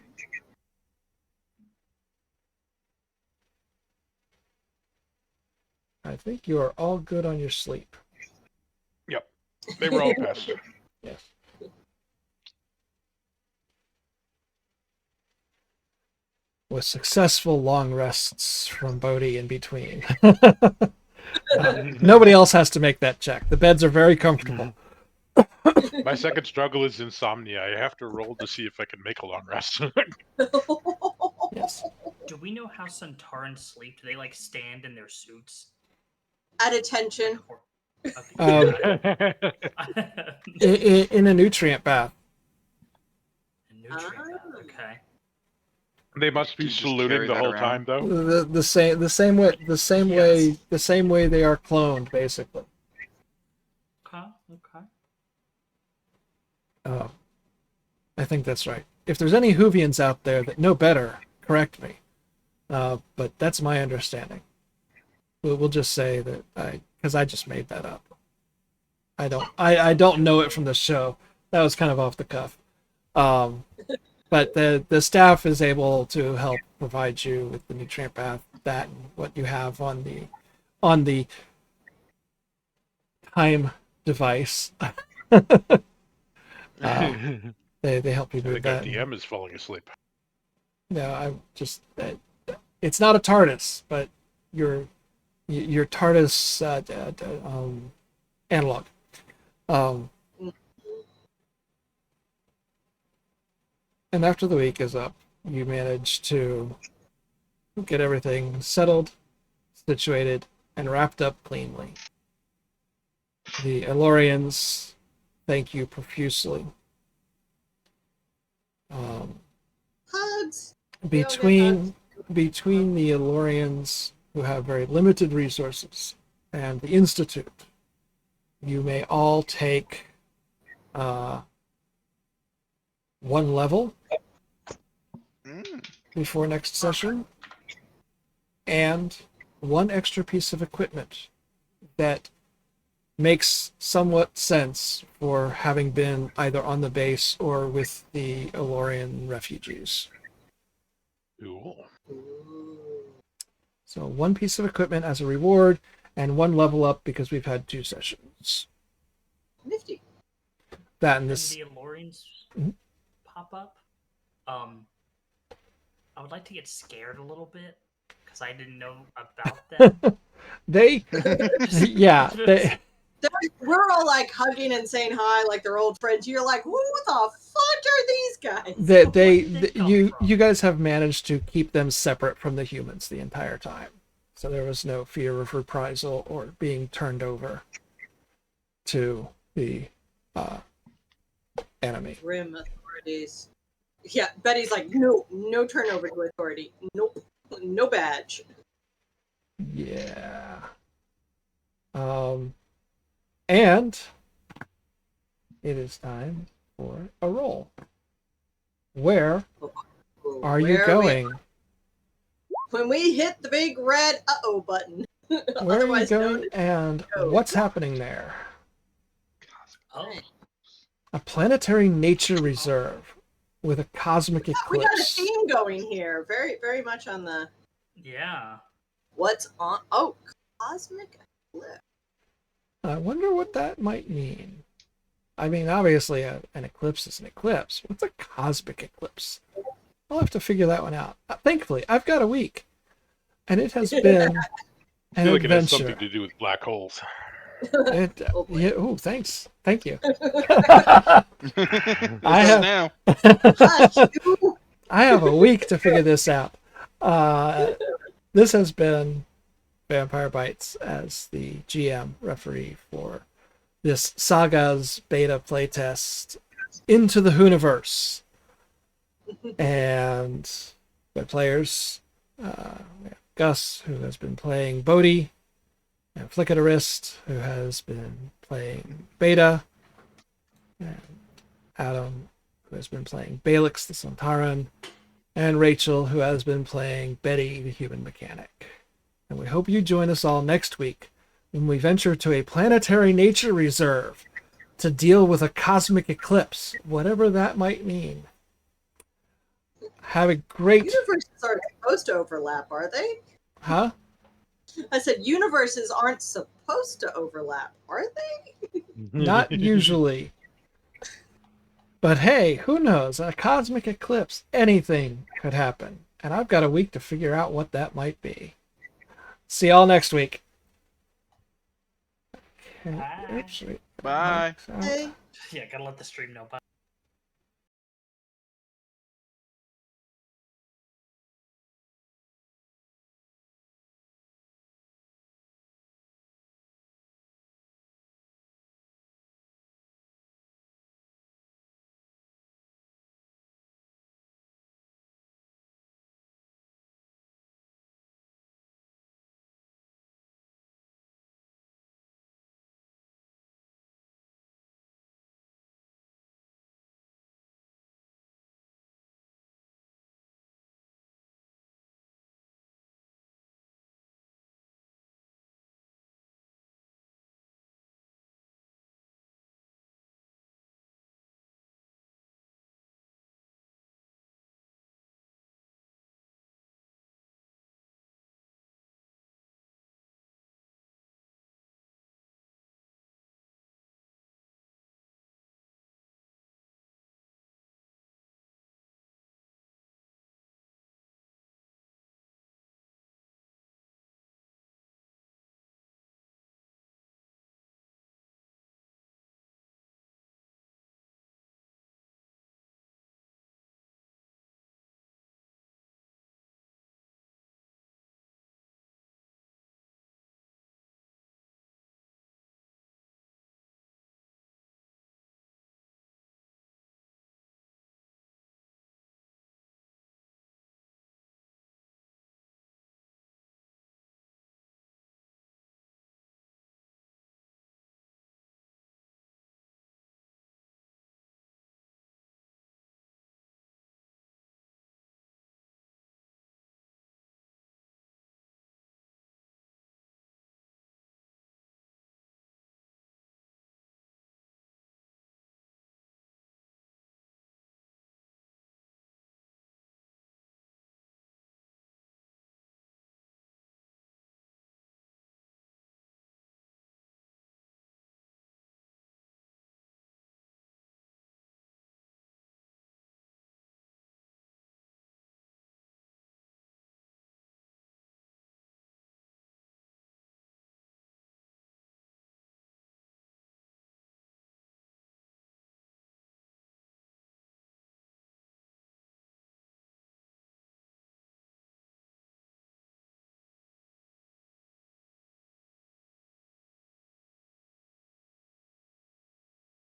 I think you are all good on your sleep. Yep. They were all passed. Yes. With successful long rests from Bodhi in between. Nobody else has to make that check. The beds are very comfortable. My second struggle is insomnia. I have to roll to see if I can make a long rest. Yes. Do we know how Centauran sleep? Do they like stand in their suits? At attention. Okay. In a nutrient bath. Okay. They must be You just saluting carry the that whole around. time, though. The same way they are cloned, basically. Okay. I think that's right. If there's any Whovians out there that know better, correct me. But that's my understanding. We'll just say that because I just made that up. I don't know it from the show. That was kind of off the cuff. But the staff is able to help provide you with the nutrient bath, that and what you have on the time device. They help you I with think our that. DM is falling asleep. No, I just it's not a TARDIS, but your TARDIS analog. And after the week is up, you manage to get everything settled, situated, and wrapped up cleanly. The Elorians thank you profusely. Hugs. Between the Elorians, who have very limited resources, and the Institute, you may all take 1 level before next session, and 1 extra piece of equipment that makes somewhat sense for having been either on the base or with the Elorian refugees. Cool. So 1 piece of equipment as a reward, and 1 level up because we've had 2 sessions. Nifty. That and And this. the Elorians Mhm. pop up. I would like to get scared a little bit because I didn't know about them. They, yeah, they. We're all like hugging and saying hi like they're old friends. You're like, who the fuck are these guys? You guys have managed to keep them separate from the humans the entire time, so there was no fear of reprisal or being turned over to the enemy. Grim authorities. Yeah, Betty's like, no turnover to authority. Nope. No badge. Yeah. And it is time for a roll. Where are you going? When we hit the big red uh-oh button. Where are you going and what's happening there? Oh, A planetary nature reserve with a cosmic eclipse. We got a theme going here. Very, very much on the yeah. what's on. Oh, cosmic eclipse. I wonder what that might mean. I mean, obviously, an eclipse is an eclipse. What's a cosmic eclipse? I'll have to figure that one out. Thankfully, I've got a week, and it has been I an feel like it has adventure. something to do with black holes. Yeah, oh, thanks. Thank you. I have now. I have a week to figure this out. This has been Vampire Bites as the GM referee for this Saga's beta playtest into the Whoniverse. And the players, we have Gus, who has been playing Bodhi, and Flickaderist, who has been playing Beta, and Adam, who has been playing Balix the Santaran, and Rachel, who has been playing Betty the Human Mechanic. And we hope you join us all next week when we venture to a planetary nature reserve to deal with a cosmic eclipse, whatever that might mean. Have a great... Universes aren't supposed to overlap, are they? Huh? I said universes aren't supposed to overlap, are they? Not usually. But hey, who knows? A cosmic eclipse, anything could happen. And I've got a week to figure out what that might be. See y'all next week. Okay, Bye. actually, Bye. Hey. Yeah, gotta let the stream know. Bye.